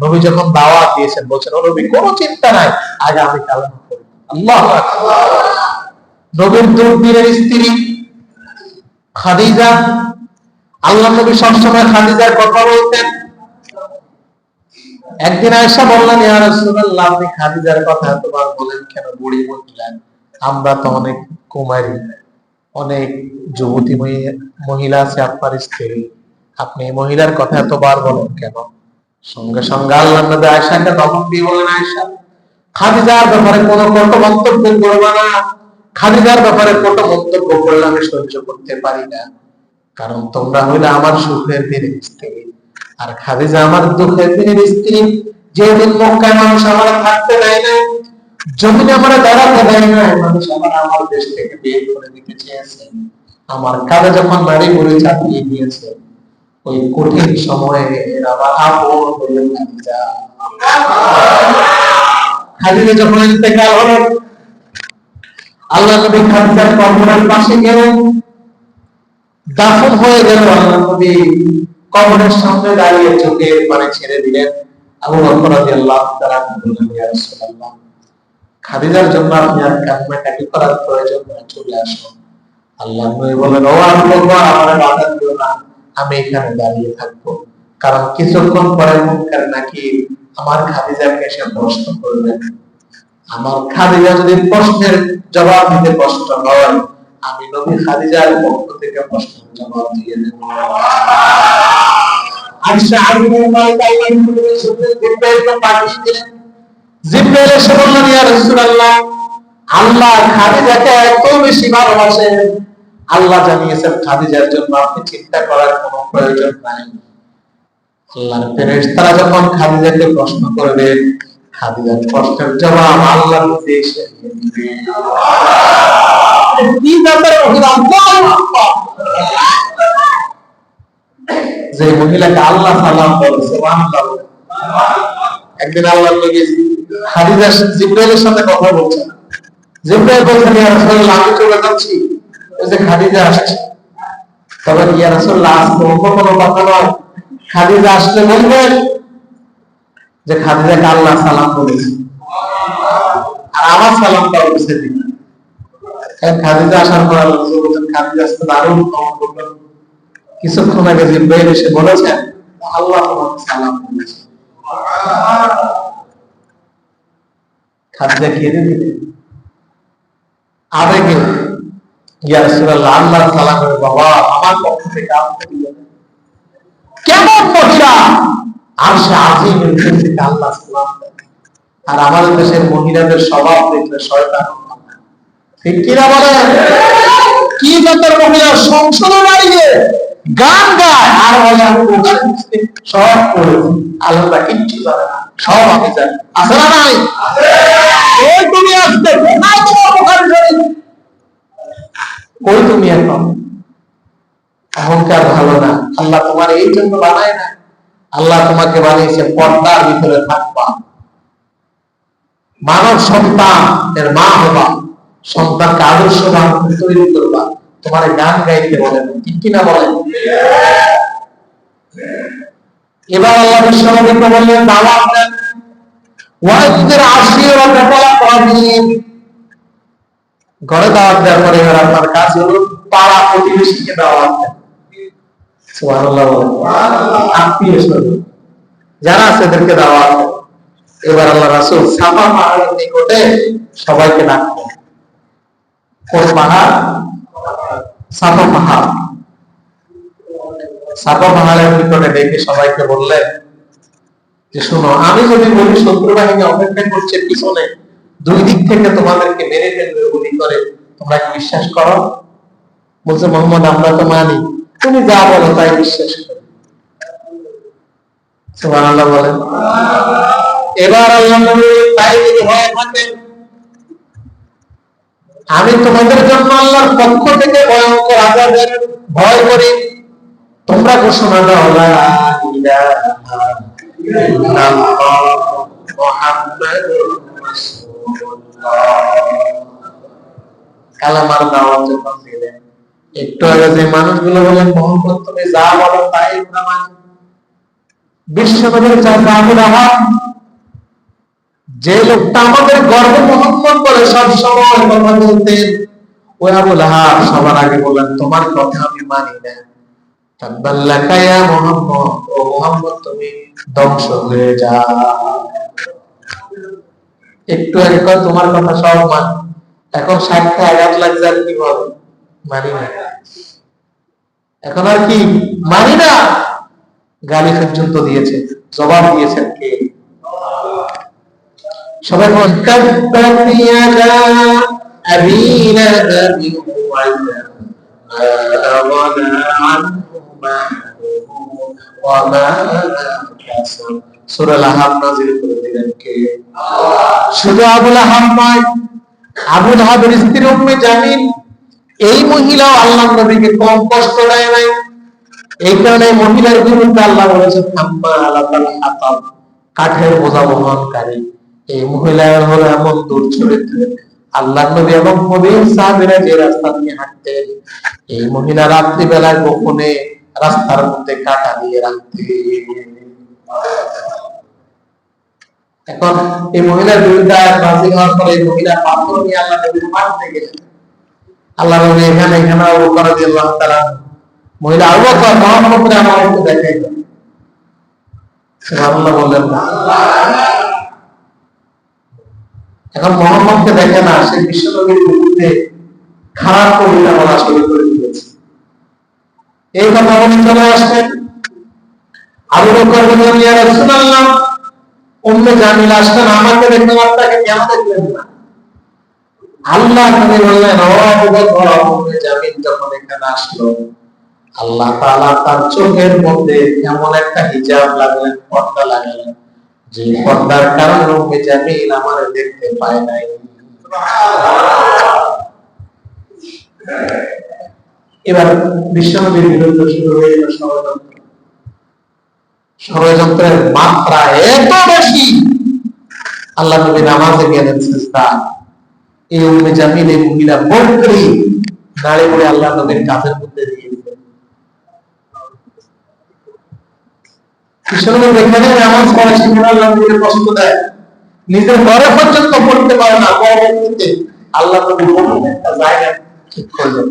নবী যখন দাওয়াত দিয়েছেন, বলছেন ও নবী কোনো চিন্তা নাই, আগে আমি কালেমা পড়ি। আল্লাহু আকবার। নবীর দূরবীরের স্ত্রী খাদিজা, আল্লাহ নবী সবসময় খাদিজার কথা বলতেন। একদিন আয়েশা বললেন, ইয়া রাসূলুল্লাহ আপনি খাদিজার কথা এতবার বলেন কেন? বুড়ি মহিলা, আমরা তো অনেক কুমারী, অনেক যুবতী মহিলা আছে আপনার স্ত্রী, আপনি এই মহিলার কথা এতবার বলেন কেন? সঙ্গে সঙ্গে আল্লাহ নবী আয়েশাকে দমন দিয়ে বলেন, আয়েশা খাদিজার ব্যাপারে কোনো কটু মন্তব্য করবে না, খাদিজার ব্যাপারে কটু মন্তব্য করলে আমি সহ্য করতে পারি না, কারণ তোমরা হইলে আমার সুখের দিনের স্ত্রী, আর খাদিজা আমার দুঃখের দিনের স্ত্রী। যেদিন মক্কায় মানুষ আমার থাকতে দেয় না, জমিনে আমার দাঁড়াতে দেয় না, মানুষ আমার দেশ থেকে বের করে দিতে চেয়েছে, আমার কাঁধে যখন নারী বুড়ি চাপিয়ে দিয়েছে, ওই কঠিন সময়ে আমার আপন হয়ে খাদিজা। খাদিজা যখন ইন্তেকাল হলো, আল্লাহ নবী খাদিজার কবরের পাশে গেলেন, দাফন হয়ে গেল। আল্লাহ নবী কবরের সামনে দাঁড়িয়ে চোখের পানি ছেড়ে দিলেন। আবু বকর রাদিয়াল্লাহু তাআলা বললেন, ইয়া রাসূলুল্লাহ খাদিজার জন্য আপনি আর কান্নাকাটি করার প্রয়োজন নেই, চলে আসুন। আল্লাহ নবী বলেন, ও আবু বকর আমারে বাধা দিও না, আমি এখানে দাঁড়িয়ে থাকবো, কারণ কিছুক্ষণ পরে মুনকার নাকির আমার খাদিজাকে এসে প্রশ্ন করবে। আমার খাদিজা যদি প্রশ্নের জবাব দিতে কষ্ট হয়, আমি নবী খাদিজার পক্ষ থেকে প্রশ্নের জবাব দিয়ে দেব। আয়েশা রাদিয়াল্লাহু তাআলা জিব্রাইলকে পাঠিয়ে দিলেন। জিব্রাইল এসে বললেন, ইয়া রাসূলুল্লাহ আল্লাহ খাদিজাকে এত বেশি ভালোবাসেন, আল্লাহ জানিয়েছেন খাদিজার জন্য আপনি চিন্তা করার কোনো প্রয়োজন নাই। আল্লাহর ফেরেশতারা যখন খাদিজাকে প্রশ্ন করবে, খাদিজার প্রশ্নের জবাব আল্লাহ নিজে এসে দিবে। কি ব্যাপারে যে মহিলাকে আল্লাহ সালাম বলে, সুবহানাল্লাহ। একদিন আল্লাহ নবী খাদিজা জিব্রাইলের সাথে কথা বলছেন, জিব্রাইল বলছেন, ইয়া রাসূলুল্লাহ আমি চলে যাচ্ছি, ওই যে খাদিজা আসছে। তবে ইয়া রাসূলুল্লাহ আজকে অন্য কোনো কথা নয়, খাদিজা আসলে বলবেন যে খাদিজাকে আল্লাহ সালাম বলেছে। আমার সালামটা বুঝে দিন। খাদিজা আসার পর আল্লাহ রাসূল বলেন, খাদিজা আজকে দারুণ কাজ করলেন। কিছুক্ষণ আগে জিব্রাইল এসে বলেছেন আল্লাহ তোমাকে সালাম বলেছে। খাদিজা কেঁদে দিলেন আবেগে, ইয়া রাসূলুল্লাহ আল্লাহ সালাম করে বাবা আমার পক্ষ থেকে আপনি দিলেন। কেমন মহিলা আরশে আজিমের থেকে আল্লাহ সালাম দেন। আর আমাদের দেশের মহিলাদের স্বভাব দেখলে শয়তান, ঠিক কিনা বলেন? কি জাতের মহিলা সংসদে দাঁড়িয়ে গান গায় আর বলে আমি বোকার মুসলিম সব করেছি, আল্লাহ কিচ্ছু জানে না, সব আমি জানি। আছে না নাই? ওই তুমি আসতে নাই তোমার বোকার শরীর, ওই তুমি এখন অহংকার ভালো না। আল্লাহ তোমার এই জন্য বানায় না, আল্লাহ তোমাকে বানিয়েছে পর্দার ভিতরে থাকবা, মানব সন্তানের মা হবা, সন্তানকে আদর্শবান তৈরি করবা, তোমার গান গাইতে বলেন, ঠিক কিনা বলেন? এবার আল্লাহ বিশ্বনবীকে বললেন দাওয়াত দেন, ওয়াইদের আশিরাত আল-আকরাবিন। ঘরে দাওয়াত দেওয়ার পরে এবার আপনার কাজ হলো পাড়া প্রতিবেশীকে দাওয়াত দেন। সুবহানাল্লাহ বলেন, আত্মীয়-স্বজন যারা আছে এদেরকে দাওয়াত দেন। এবার আল্লাহ রাসূল সাফা পাহাড়ের নিকটে সবাইকে ডাকলেন। কোন পাহাড়? সাফা পাহাড়। সাফা পাহাড়ের নিকটে ডেকে সবাইকে বললেন যে শোনো, আমি যদি বলি শত্রু বাহিনী অপেক্ষা করছে পিছনে, দুই দিক থেকে তোমাদেরকে মেরে ফেলবে গুলি করে, তোমরা কি বিশ্বাস করো? বলছে মোহাম্মদ আমরা তো মানি, তুমি যা বলো তাই বিশ্বাস করি। সুবহানাল্লাহ বলেন। এবার আল্লাহ নবী তাই যদি হয়ে থাকে, আমি তোমাদের জন্য আল্লাহর পক্ষ থেকে ভয়ঙ্কর আযাবের ভয় করি, তোমরা ঘোষণা দাও লা ইলাহা ইল্লাল্লাহ মুহাম্মাদুর রাসূলুল্লাহ। কালেমার দাওয়াত যখন দিলেন, একটু আগে যে মানুষগুলো বলেন মোহাম্মদ তুমি যা বলো তাই আমরা মানি, বিশ্বনবীর চাচা আবু লাহাব, যে লোকটা আমাদের গর্ব মোহাম্মদ বলে সব সময় কথা বলতেন, ওই আবু লাহাব সবার আগে বলেন তোমার কথা আমি মানি না, তাব্বাল্লাকা ইয়া মুহাম্মদ, ও মুহাম্মদ তুমি ধ্বংস হয়ে যাও। একটু আগে কয় তোমার কথা সব মানি, এখন সাক্ষী আঘাত লাগছে আর কি বলে মানি না, এখন আর কি মানি না। গালি পর্যন্ত দিয়েছে, জবাব দিয়েছেন কে? সবাই বলেন তাব্বাত ইয়াদা আবী লাহাব ওয়া তাব, মা আগনা আনহু মালুহু ওয়া মা কাসাব। সূরা লাহাব নাযিল করে দিলেন কে? শুধু আবু লাহাব নয়, আবু লাহাবের স্ত্রী উম্মে জামিল, এই মহিলাও আল্লাহর নবীকে কম কষ্ট দেয় নাই। এই কারণে মহিলার বিরুদ্ধে আল্লাহ বলেছেন হাম্মালাতাল হাতাব, কাঠের বোঝা বহনকারী। এই মহিলা হলো এমন দুর্চরিত্র, আল্লাহর নবী এবং নবীর সাহাবীরা যে রাস্তা দিয়ে হাঁটতেন, এই মহিলা রাত্রি বেলায় গোপনে রাস্তার মধ্যে কাটা দিয়ে রাখতেন। এখন এই মহিলার বিরুদ্ধে আয়াত নাযিল হওয়ার পরে এই মহিলা পাথর নিয়ে আল্লাহ নবীর মারতে গেলেন। আল্লাহ নবী এখানে আবু বকর রাদিয়াল্লাহু তাআলা, মহিলা আবু বকর মুহাম্মদকে আমার একটু দেখাই দাও। সুবহানাল্লাহ বললেন না। এখন মুহাম্মদকে দেখে না, সে বিশ্বনবীর বিরুদ্ধে খারাপ কবিতা বলা শুরু করে দিয়েছে। এই কথা বলে চলে আসলেন। আবু বকর বললেন ইয়া রাসূলুল্লাহ, উম্মে জামিল আসলেন, আমাকে দেখলেন, আপনাকে কেন দেখলেন না? আল্লাহ নবী বললেন ও আবু বকর, উম্মে জামিল যখন এখানে আসলো, আল্লাহ তাআলা তার চোখের মধ্যে এমন একটা হিজাব লাগালেন, পর্দা লাগালেন, যে পর্দার কারণে উম্মে জামিল আমারে দেখতে পায় নাই। এবার বিশ্বনবীর বিরুদ্ধে শুরু হয়ে গেল ষড়যন্ত্র। ষড়যন্ত্রের মাত্রা এত বেশি, আল্লাহ নবী নামাজে গেলেন সিজদা, এই উম্মে জামিল এই মহিলা বকরি নাড়ে পড়ে আল্লাহ নবীর কাঁধের মধ্যে দিয়ে দিলেন। বিশ্বনবী এখানে নামাজ পড়ে, সেখানে আল্লাহ নবীকে কষ্ট দেয়, নিজের ঘরে পর্যন্ত পড়তে পারে না, পরবর্তীতে আল্লাহ নবী একটা জায়গা ঠিক করলেন।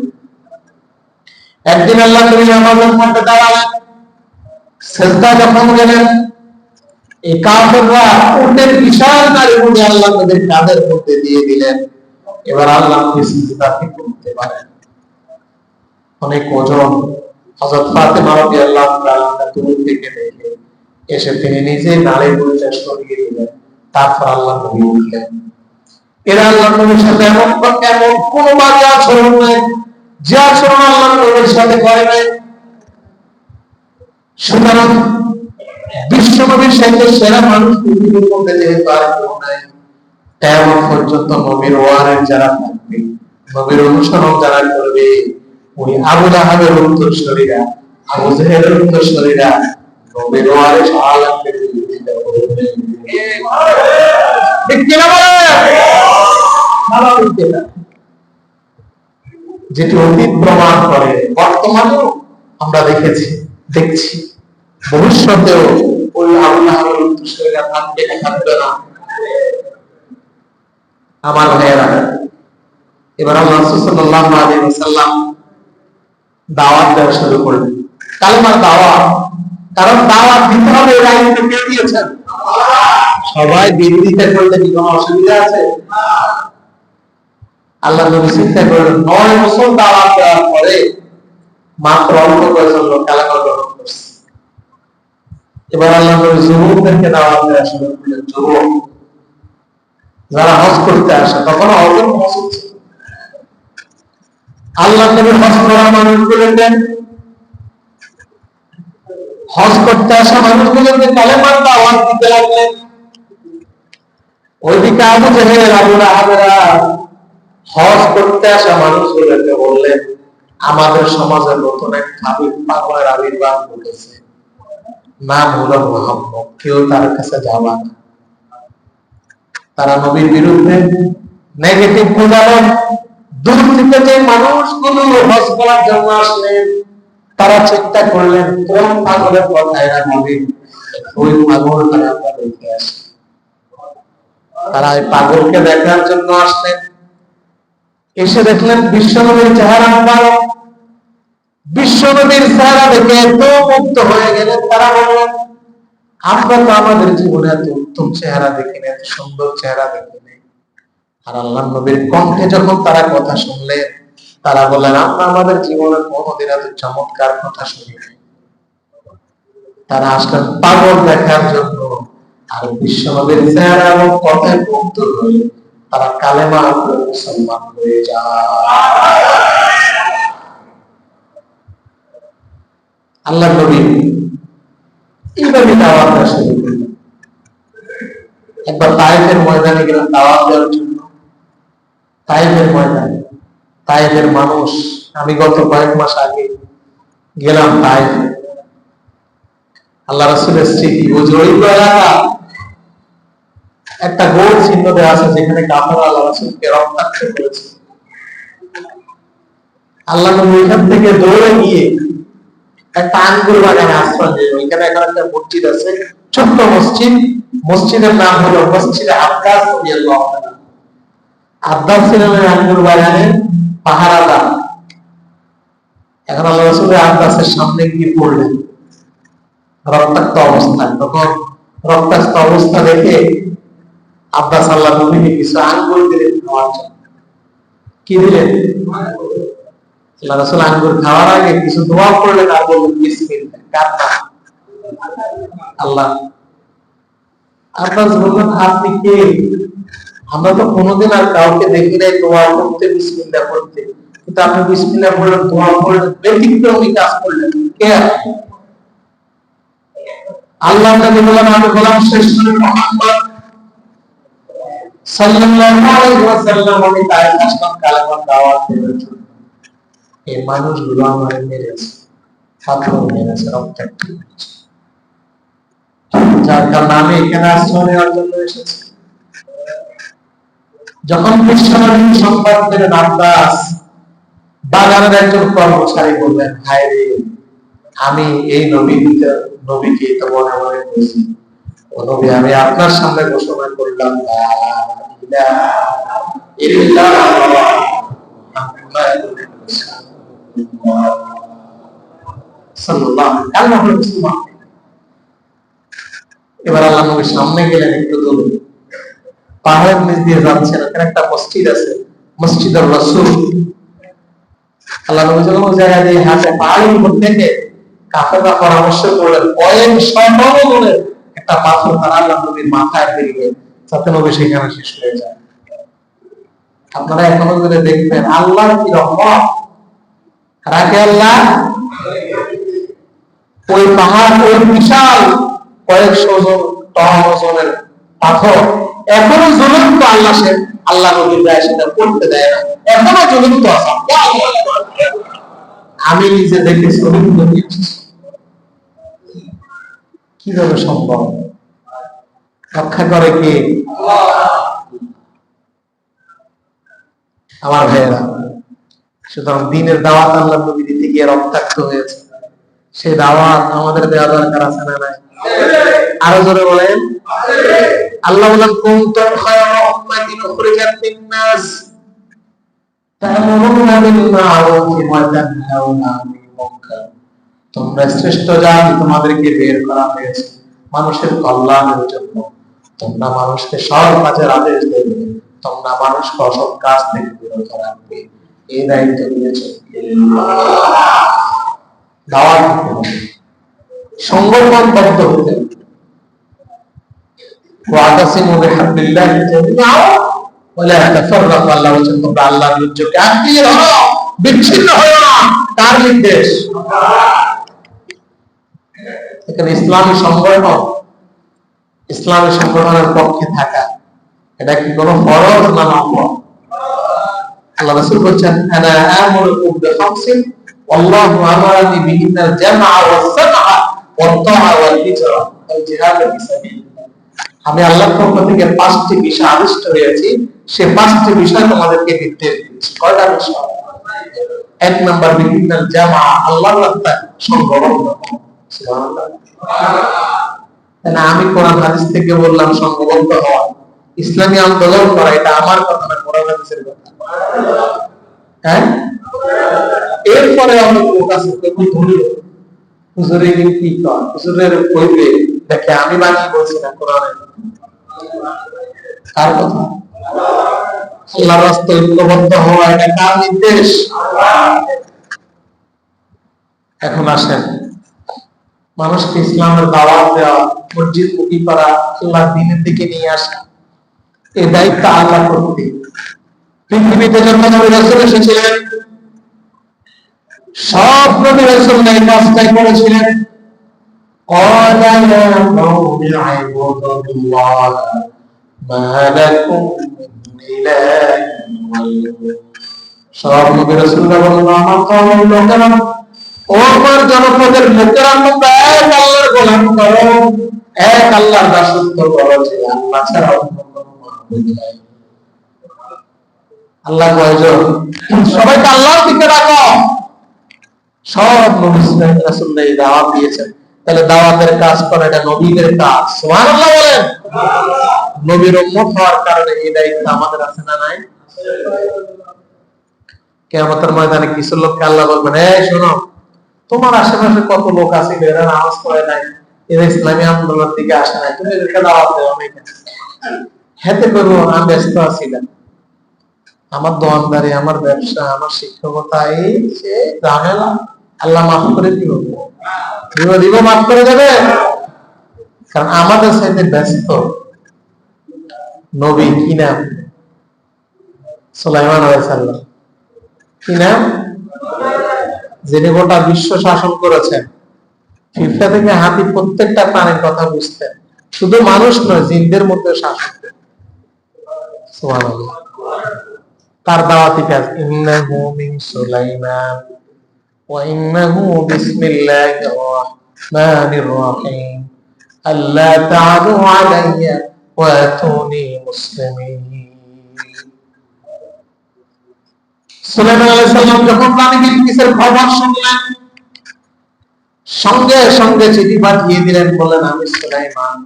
একদিন আল্লাহ নবী নামাজের মধ্যে দাঁড়ালেন, সেজদা যখন গেলেন, এই কাফেররা উটের বিশাল নারী উঠে আল্লাহ নবীর কাঁধের মধ্যে দিয়ে দিলেন। এবার আল্লাহ নবী সিজদা ঠিক করতে পারেন, অনেক ওজন। হযরত ফাতেমা রাদিয়াল্লাহু তাআলা দূর থেকে দেখে এসে তিনি নিজে নারী উঠে সরিয়ে দিলেন। তারপর আল্লাহ নবী উঠলেন। এরা আল্লাহ নবীর সাথে এমন কোন বাজে আচরণ নেই যে আচরণ আল্লাহ নবীর সাথে করে নাই। সুতরাং বিশ্ব নবীর সাথে সেরা মানুষ পৃথিবীর মধ্যে যেহেতু আর কেউ নাই, তেমন পর্যন্ত নবীর ওয়ারের যারা থাকবে, নবীর অনুসরণ যারা করবে, ওই আবু লাহাবের উত্তরসূরিরা, আবু জেহেলের উত্তরসূরিরা নবীর ওয়ারে সাহালাকে বিরোধিতা করবে। ঠিক কিনা বলেন? যেটি অতীত প্রমাণ করে, বর্তমানেও আমরা দেখছি, ভবিষ্যতেও ওই আবু লাহাবের উত্তরসূরিরা থাকবে না, থাকবে না। আমার ভাইয়েরা, এবার আল্লাহ সাল্লাল্লাহু আলাইহি ওয়াসাল্লাম দাওয়াত দেওয়া শুরু করলেন, কালেমার দাওয়াত। কারণ দাওয়াত দিতে হবে, এই দায়িত্ব কে দিয়েছেন? সবাই বিরোধিতা করলে কি কোনো অসুবিধা আছে? আল্লাহ নবী চিন্তা করলেন, 9 বছর দাওয়াত দেওয়ার পরে মাত্র অল্প কয়েকজন লোক কালেমা গ্রহণ করছে। এবার আল্লাহ নবী যুবকদেরকে দাওয়াত দেওয়া শুরু করলেন। যুবক যারা হজ করতে আসে, তখন হজের মৌসুম ছিল। আল্লাহ নবী হজ করা মানুষগুলোকে, হজ করতে আসা মানুষগুলোকে কালেমার দাওয়াত দিতে লাগলেন। ওইদিকে আবু জেহেল, আবু লাহাবেরা হজ করতে আসা মানুষগুলোকে বললেন, আমাদের সমাজে নতুন এক পাগলের আবির্ভাব ঘটেছে, নাম হলো মুহাম্মদ, কেউ তার কাছে যাবা না। তারা নবীর বিরুদ্ধে নেগেটিভ বোঝালেন। দূর থেকে যে মানুষগুলো হজ করার জন্য আসলেন, তারা চিন্তা করলেন কোন পাগলের কথা এরা বলবে, ওই পাগল তারা দেখতে আসে। তারা এই পাগলকে দেখার জন্য আসলেন। এসে দেখলেন বিশ্বনবীর চেহারা মুবারক। বিশ্বনবীর চেহারা দেখে এত মুগ্ধ হয়ে গেলেন, তারা বললেন, আমরা তো আমাদের জীবনে এত উত্তম চেহারা দেখিনি, এত সুন্দর চেহারা দেখিনি। আর আল্লাহ নবীর কণ্ঠে যখন তারা কথা শুনলেন, তারা বললেন, আমরা আমাদের জীবনে কোনোদিন এত চমৎকার কথা শুনিনি। তারা আসলেন পাগল দেখার জন্য। আর বিশ্বনবীর চেহারা এবং কথায় মুগ্ধ হয়ে তারা কালেমা পড়ে মুসলমান হয়ে যায়। আল্লাহ নবী এইভাবে দাওয়াত দেওয়া শুরু করলেন। একবার তায়েফের ময়দানে গেলেন দাওয়াত দেওয়ার জন্য। তায়েফের ময়দানে, তায়েফের মানুষ, আমি গত কয়েক মাস আগে গেলাম তায়েফে। আল্লাহ রাসূলের স্মৃতি, ওই জড়িত এলাকা একটা গোল চিহ্ন দেওয়া আছে, যেখানে কাফেররা আল্লাহ রাসূলকে রক্তাক্ত করেছে। আল্লাহ নবী এখান থেকে দৌড়ে গিয়ে একটা আঙ্গুর বাগানে আশ্রয় নিলেন। ওইখানে এখন একটা মসজিদ আছে, ছোট্ট মসজিদ। মসজিদের নাম হলো মসজিদে আব্বাস রাদিয়াল্লাহু তাআলা। আব্বাস ছিলেন আঙ্গুর বাগানের পাহারাদার। এখন আল্লাহ রাসূল আব্বাসের সামনে গিয়ে পড়লেন রক্তাক্ত অবস্থায়। তখন রক্তাক্ত অবস্থা দেখে আব্বাস আল্লাহ নবীকে কিছু আঙ্গুর দিলেন খাওয়ার জন্য। কি দিলেন? আল্লাহ রাসূল আঙ্গুর খাওয়ার আগে কিছু দোয়া করলেন আর বললেন বিসমিল্লাহ। কার নাম? আল্লাহ। আব্বাস বললেন, আপনি কে? আমরা তো কোনোদিন আর কাউকে দেখি নাই দোয়া করতে, বিসমিল্লাহ করতে, কিন্তু আপনি বিসমিল্লাহ বললেন, দোয়া করলেন, ব্যতিক্রমী কাজ করলেন। কে আপনি? আল্লাহ নবী বললেন, আমি গোলাম শ্রেষ্ঠ মুহাম্মদ সাল্লাল্লাহু আলাইহি ওয়াসাল্লাম, আমি তায়েফ আসলাম কালেমার দাওয়াত দেওয়ার জন্য। এই মানুষগুলো আমাকে মেরেছে, পাথর মেরেছে, রক্তাক্ত করেছে, যার কারণে আমি এখানে আশ্রয় নেওয়ার জন্য এসেছি। যখন বিশ্বনবী সংবাদ পেলেন, আব্বাস বাগানের একজন কর্মচারী বললেন, হায় রে, আমি এই নবীকে তো মনে মনে করেছি, নবী আমি আপনার সামনে ঘোষণা করলাম লা ইলাহা ইল্লাল্লাহ মুহাম্মাদুর রাসূলুল্লাহ সাল্লাল্লাহু আলাইহি ওয়াসাল্লাম। এবার আল্লাহ নবীর সামনে গেলেন, একটু দূরে পাহাড়ের নিচ দিয়ে যাচ্ছেন, ওখানে একটা মসজিদ আছে, মসজিদুর রাসূল। আল্লাহ নবী যখন ওই জায়গা দিয়ে হাঁটে, পাহাড়ের উপর থেকে কাফেররা পরামর্শ করলেন কয়েক শত করে একটা পাথর তারা আল্লাহ নবীর মাথায় ফেলবে যাতে নবী সেখানে শেষ হয়ে যায়। আপনারা এখনো যদি দেখবেন আল্লাহর কি রহমত রাখে আল্লাহ, ওই পাহাড়, ওই বিশাল কয়েকশো টন ওজনের পাথর এখনো জ্বলন্ত, আল্লাহ সে আল্লাহ নবীর গায়ে সেটা করতে দেয় না, এখনো জ্বলন্ত আছে। আমি নিজে দেখে ছবি তুলে দিয়েছি। কিভাবে সম্ভব? রক্ষা করে কে? আমার ভাইয়েরা, সুতরাং দিনের দাওয়াত আল্লাহ নবী দিতে গিয়ে রক্তাক্ত হয়েছে, সেই দাওয়াত আমাদের দেওয়া দরকার আছে না নাই? আরো জোরে বলেন। আল্লাহ বলেন কুনতুম খায়রা উম্মাতিন উখরিজাত লিন-নাস তা'মুরুনা বিল মা'রুফি ওয়া তানহাউনা আনিল মুনকার। তোমরা শ্রেষ্ঠ জাতি, তোমাদেরকে বের করা হয়েছে মানুষের কল্যাণের জন্য। তোমরা মানুষকে সৎ কাজের আদেশ দেবে, তোমরা মানুষকে অসৎ কাজ থেকে বিরত রাখবে। এই দায়িত্ব নিয়েছে দাওয়াত দিতে হবে, সংগঠনবদ্ধ হতে হবে। ওয়াতাসিমু বিহাবলিল্লাহি জামিআ ওয়া লা তাফাররাকু। আল্লাহ বলেন তোমরা আল্লাহর নির্দেশকে আঁকড়ে ধরো, বিচ্ছিন্ন হয়ো না। কার নির্দেশ? এখানে ইসলামী সংগঠন, ইসলামী সংগঠনের পক্ষে থাকা, এটা কি কোনো ফরজ না নফল? আল্লাহ রাসূল বলেন আনা আমুরুকুম বিখামসিন আল্লাহু আমারানি বিহিন্নাল জামআ ওয়াস সামআ ওয়াত তাআ ওয়াল হিজরা ওয়াল জিহাদ ফি সাবিলিল্লাহ। আমি আল্লাহর পক্ষ থেকে 5টি বিষয় আদিষ্ট হয়েছি, সেই 5টি বিষয় তোমাদেরকে নির্দেশ দিচ্ছি। কয়টা বিষয়? 1 নাম্বার বিহিন্নাল জামআ, আল্লাহর রাস্তায় সংগঠন। সুবহানাল্লাহ। আমি কোরআন হাদিস থেকে বললাম সংগঠন হওয়া, ইসলামী আন্দোলন করা, এটা আমার কথা না, কোরআন হাদিসের কথা। হ্যাঁ, এরপরে অনেক লোক আছে হুজুরে কি কর, হুজুরের কইবে দেখে আমি বানিয়ে বলছি না, কোরআনে কার কথা? আল্লাহর রাস্তায় ঐক্যবদ্ধ হওয়া, এটা কার নির্দেশ? এখন আসেন, মানুষকে ইসলামের দাওয়াত দেওয়া, মসজিদ মুখী করা, আল্লাহর দ্বীনের দিকে নিয়ে আসা, এই দায়িত্ব আল্লাহ করতে। পৃথিবীতে যত নবী রাসূল এসেছিলেন সব নবী রাসূল এই কাজটাই করেছিলেন। قال يا قوم اعبدوا الله ما لكم من إله غيره। সব নবী রাসূলরা বললেন আমার কওমের লোকেরা, ও আমার জনপদের লোকেরা, তোমরা এক আল্লাহর গোলাম করো, এক আল্লাহর দাসত্ব করো, যে আল্লাহ ছাড়া অন্য কোনো মাবুদ নাই। আল্লাহ কয়জন? সবাইকে আল্লাহর দিকে রাখো। সব নবী রাসূলরা এই দাওয়াত দিয়েছেন। তাহলে দাওয়াতের কাজ করা এটা নবীদের কাজ। সুবহানাল্লাহ বলেন। নবীর উম্মত হওয়ার কারণে এই দায়িত্ব আমাদের আছে না নাই? কিয়ামতের ময়দানে কিছু লোককে আল্লাহ বলবেন, এই শোনো, তোমার আশেপাশে কত লোক আছে এরা নামাজ পড়ে নাই, এরা ইসলামী আন্দোলনের দিকে আসে নাই, তুমি এদেরকে দাওয়াত দাও। আমি হেতে করবো, আমি ব্যস্ত আছি না, আমার দোয়ানদারি, আমার ব্যবসা, আমার শিক্ষকতা, এই সে ঝামেলা, আল্লাহ মাফ করে দিব, দিব মাফ করে দেবে। কারণ আমাদের সাথে ব্যস্ত নবী। কি নাম? সুলাইমান আলাইহিস সালাম। কি নাম? যিনি গোটা বিশ্ব শাসন করেছেন। ফিফা থেকে হাতি প্রত্যেকটা প্রাণীর কথা বুঝতেন, শুধু মানুষ নয়, জিনদের মধ্যে শাসন। সুবহানাল্লাহ। তার দাওয়াতি কাজ ইন্নাহু মিন সুলাইমান ওয়া ইন্নাহু বিসমিল্লাহির রাহমানির রাহিম আল্লা তা'আলু আলাইয়া ওয়া আতুনি মুসলিমিন। সুলাইমান আলাইহিস সালাম যখন রানী বিলকিসের খবর শুনলেন, সঙ্গে সঙ্গে চিঠি পাঠিয়ে দিলেন, বলেন আমি সুলাইমান,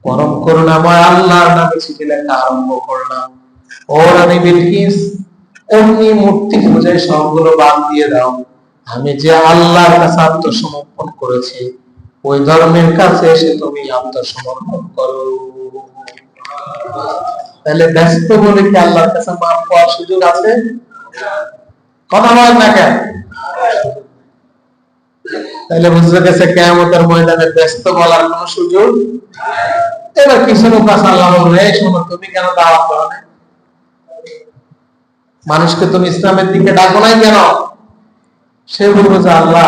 পরম করুণাময় আল্লাহর নামে চিঠি লেখা আরম্ভ করলাম। ও রানী বিলকিস, অমনি মূর্তি পূজায় সবগুলো বাদ দিয়ে দাও। আমি যে আল্লাহর কাছে আত্মসমর্পণ করেছি, ওই ধর্মের কাছে এসে তুমি আত্মসমর্পণ করো। তাহলে ব্যস্ত বলে কি আল্লাহর কাছে মাফ পাওয়ার সুযোগ আছে? কথা বলেন না কেন? তাহলে বুঝতে গেছে কিয়ামতের ময়দানে ব্যস্ত বলার কোন সুযোগ। এবার কিছু লোক আছে, আল্লাহ বলবে এই শোনো, তুমি কেন দাওয়াত করো না? মানুষকে তুমি ইসলামের দিকে ডাকো নাই কেন? সে বলবে যে আল্লাহ,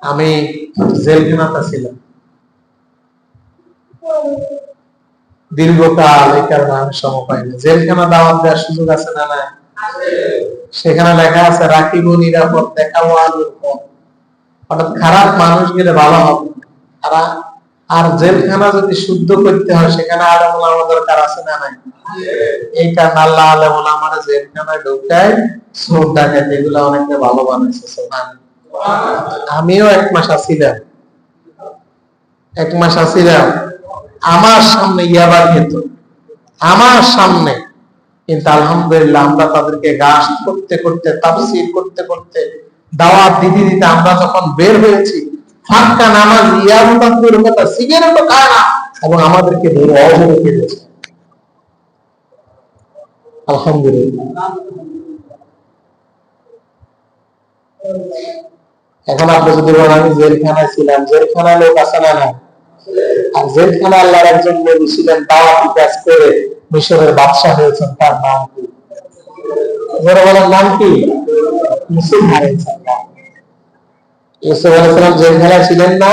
আমি জেলখানাতে ছিলাম দীর্ঘকাল, এই কারণে আমি সময় পাইনি। জেলখানা দাওয়াত দেওয়ার সুযোগ আছে না নাই? সেখানে লেখা আছে রাখিব নিরাপদ, দেখাবো আলোর পথ। অর্থাৎ খারাপ মানুষ গেলে ভালো হবে। আর জেলখানা যদি শুদ্ধ করতে হয়, সেখানে আলেম ওলামা দরকার আছে না নাই? এই কারণে আল্লাহ আলেম ওলামারা জেলখানায় ঢুকায় চোর ডাকাত এগুলো অনেকটা ভালো বানাইছে। আমিও 1 মাস আছিলাম, 1 মাস আছিলাম। আমার সামনে ইয়াবা খেত, আমার সামনে। কিন্তু আলহামদুলিল্লাহ আমরা তাদেরকে গাছ করতে করতে, তাফসীর করতে করতে, দাওয়াত দিতে দিতে আমরা যখন বের হয়েছি, ফাঁকা নামাজ, ইয়ামতার কথা, সিগারেটও খায় না, এবং আমাদেরকে ধরে অবরোধ করেছে। আলহামদুলিল্লাহ। এখন আপনি যদি বলেন আমি জেলখানায় ছিলাম, জেলখানায় লোক আছে না না? আর জেলখানায় আল্লাহর একজন নবী ছিলেন, দাওয়াতি কাজ করে মিশরের বাদশা হয়েছেন, তার নাম কি? যারা বলেন নাম কি? ইউসুফ আলাইহিস সালাম। ইউসুফ আলাইহিস সালাম জেলখানায় ছিলেন না?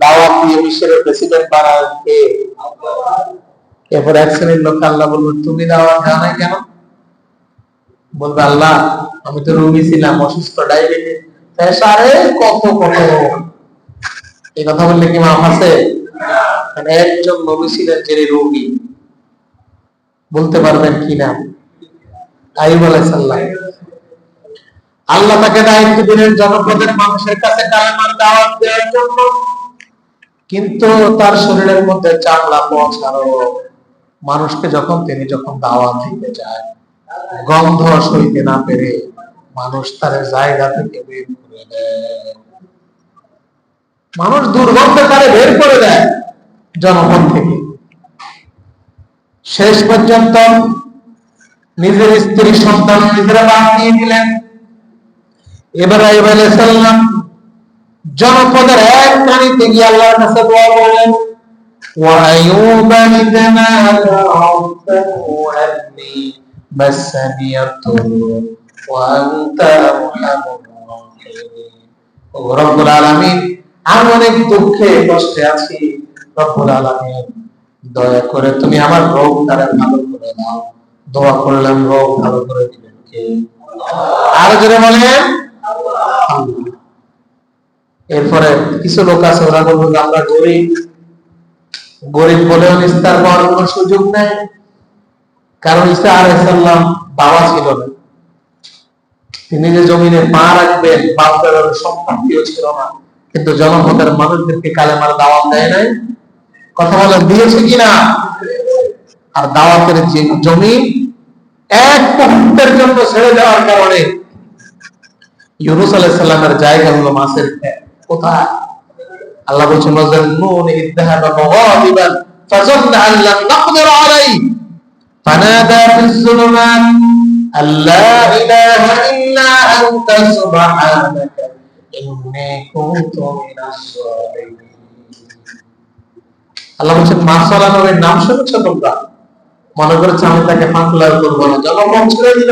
দাওয়াত দিয়ে মিশরের প্রেসিডেন্ট বানালেন কে? এরপর এক শ্রেণীর লোক আল্লাহ বলবেন তুমি দাওয়াত দাও না কেন? বলবে আল্লাহ, আমি তো রোগী ছিলাম, অসুস্থ, ডায়াবেটিস, প্রেসারে, কত কত। এই কথা বললে কি মাফ আছে? একজন নবী ছিলেন যিনি রোগী, বলতে পারবেন কি নাম? আইয়ুব আলাইহিস সালাম। আল্লাহ তাকে দায়িত্ব দিলেন জনপদের মানুষের কাছে কালেমার দাওয়াত দেওয়ার জন্য, কিন্তু তার শরীরের মধ্যে চামড়া পৌঁছানো। মানুষকে তিনি যখন দাওয়াত দিতে যায়, গন্ধ সইতে না পেরে মানুষ তার জায়গা থেকে বের করে দেয়। মানুষ দুর্গন্ধে তারে বের করে দেয় জনপদ থেকে। শেষ পর্যন্ত নিজের স্ত্রী সন্তান নিজেরা বাদ দিয়ে দিলেন। এবার আইয়ুব আলাইহিস সালাম জনপদের এক পানিতে গিয়ে আল্লাহর কাছে দোয়া করলেন, ওয়া আইয়ুবা ইযা নাদা রাব্বাহু আন্নী মাসানিয়াতুর ওয়া আনতা আরহামুর রাহিমিন। ও রব্বুল আলামিন, আমি অনেক দুঃখে কষ্টে আছি, রব্বুল আলামিন দয়া করে তুমি আমার রোগ দ্বারা ভালো করে দাও। দোয়া করলাম, রোগ ভালো করে দিলেন কে? আর জোরে বলেন আল্লাহ। এরপরে কিছু লোক আছে, ওরা বলবে আমরা গরিব, গরিব বলেও নিস্তার পাওয়ার কোন সুযোগ নেই। কারণ ঈসা আলাইহিস সালাম বাবা ছিল না, তিনি যে জমিনে পা রাখবেন, বাপের সম্পত্তিও ছিল না, কিন্তু জনপদের মানুষদেরকে কালেমার দাওয়াত দেয় নাই। কথা বলে দিয়েছে কিনা? আর দাওয়াতের যে জমি এক মুহূর্তের জন্য ছেড়ে দেওয়ার কারণে ইউনূস আলাইহিস সালামের জায়গা হলো মাছের পেট। কোথায়? আল্লাহ বলছেন ওয়াজান্নুন ইযহাবা মুগাদিবান ফাযান্না আন লান নাকদির আলাইহি ফানাদা ফিজ যুলুমাত আল্লা ইলাহা ইল্লা আনতা সুবহানাকা ইন্নী কুনতু মিনাজ জালিমিন। আল্লাহ বলছেন মাছওয়ালা নবীর নাম শুনেছো তোমরা? মনে করেছে আমি তাকে ফাঁকলা করবো না, জনগণ ছেড়ে দিল।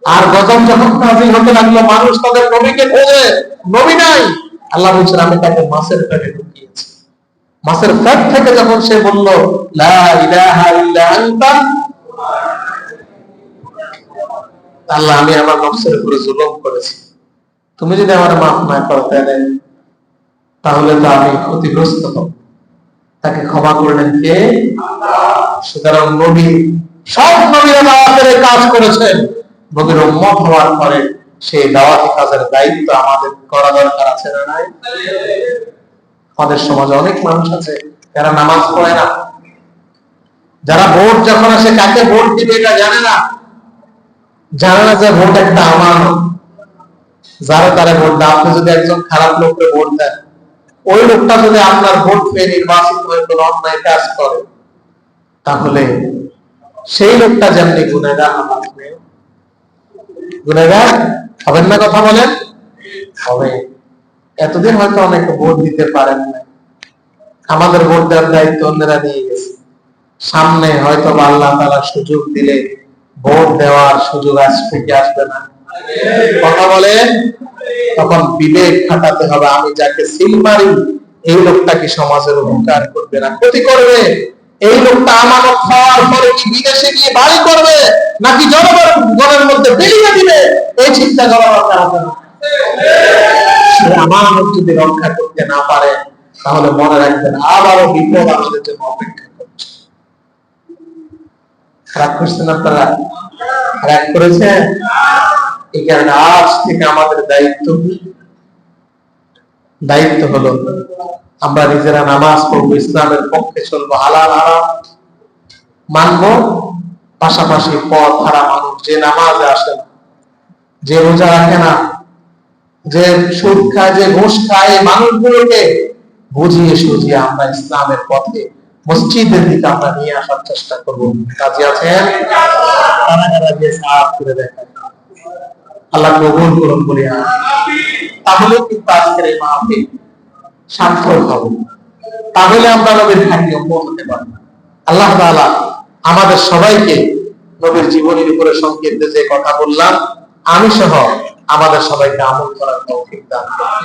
আর গজব যখন নাযিল হতে লাগলো, মানুষ তাদের নবীকে খোঁজে, নবী নাই। আল্লাহ বলছেন আমি তাকে মাছের পেটে ঢুকিয়েছি। মাছের পেট থেকে যখন সে বলল লা ইলাহা ইল্লা আনতা, আল্লাহ আমি আমার নফসের উপরে জুলুম করেছি, তুমি যদি আমার মাফ না করো তাহলে তো আমি ক্ষতিগ্রস্ত হব। তাকে ক্ষমা করলেন কে? সুতরাং নবী, সব নবীরা দাওয়াতের কাজ করেছেন। নবীর উম্মত হওয়ার পরে সেই দাওয়াতি কাজের দায়িত্ব আমাদের করা দরকার আছে না নাই? আমাদের সমাজে অনেক মানুষ আছে যারা নামাজ পড়ে না, যারা ভোট যখন আসে কাকে ভোট দিবে এটা জানে না, জানে না যে ভোট একটা আমানত, যারা তারা ভোট দেয়। আপনি যদি একজন খারাপ লোককে ভোট দেন, ওই লোকটা যদি আপনার ভোট পেয়ে নির্বাচিত হয়ে কোনো অন্যায় কাজ করে, তাহলে সেই লোকটা যেমনি গুনাহগার, আপনি গুনাহগার হবেন না? কথা বলেন, হবে। এতদিন হয়তো অনেকে ভোট দিতে পারেন না, আমাদের ভোট দেওয়ার দায়িত্ব অন্যরা নিয়ে গেছে। সামনে হয়তো আল্লাহ তাআলা সুযোগ দিলে ভোট দেওয়ার সুযোগ আজ থেকে আসবে না। কথা বলেন, তখন বিবেক খাটাতে হবে, আমি যাকে সিল মারি এই লোকটা কি সমাজের উপকার করবে না ক্ষতি করবে? এই লোকটা আমানত পাওয়ার পরে কি বিদেশে গিয়ে বাড়ি করবে নাকি জনগণের মধ্যে বেরিয়ে দিবে? এই চিন্তা করা দরকার আছে না? সে আমানত যদি রক্ষা করতে না পারে, তাহলে মনে রাখবেন আবারও বিপদ আমাদের জন্য অপেক্ষা করছে। রাগ করছেন আপনারা? রাগ করেছেন? এই কারণে আজ থেকে আমাদের দায়িত্ব হলো আমরা নিজেরা নামাজ পড়বো, ইসলামের পক্ষে চলবো, হালাল হারাম মানবো। পাশাপাশি পথ হারা মানুষ, যে নামাজে আসে না, যে রোজা রাখে না, যে সুদ খায়, যে ঘুষ খায়, এই মানুষগুলোকে বুঝিয়ে সুঝিয়ে আমরা ইসলামের পথে মসজিদের দিকে আমরা নিয়ে আসার চেষ্টা করবো। কাজে আছেন? কারা দিয়ে সাফ করে দেখায়। আল্লাহ কবুল করুন বলি তাহলে কিন্তু আজকের এই মাহফিল সার্থক হবে, তাহলে আমরা নবীর খাঁটি উম্মত হতে পারবো। আল্লাহ তাআলা আমাদের সবাইকে নবীর জীবনের উপরে সংক্ষেপে যে কথা বললাম, আমি সহ আমাদের সবাইকে আমল করার তৌফিক দান করুন।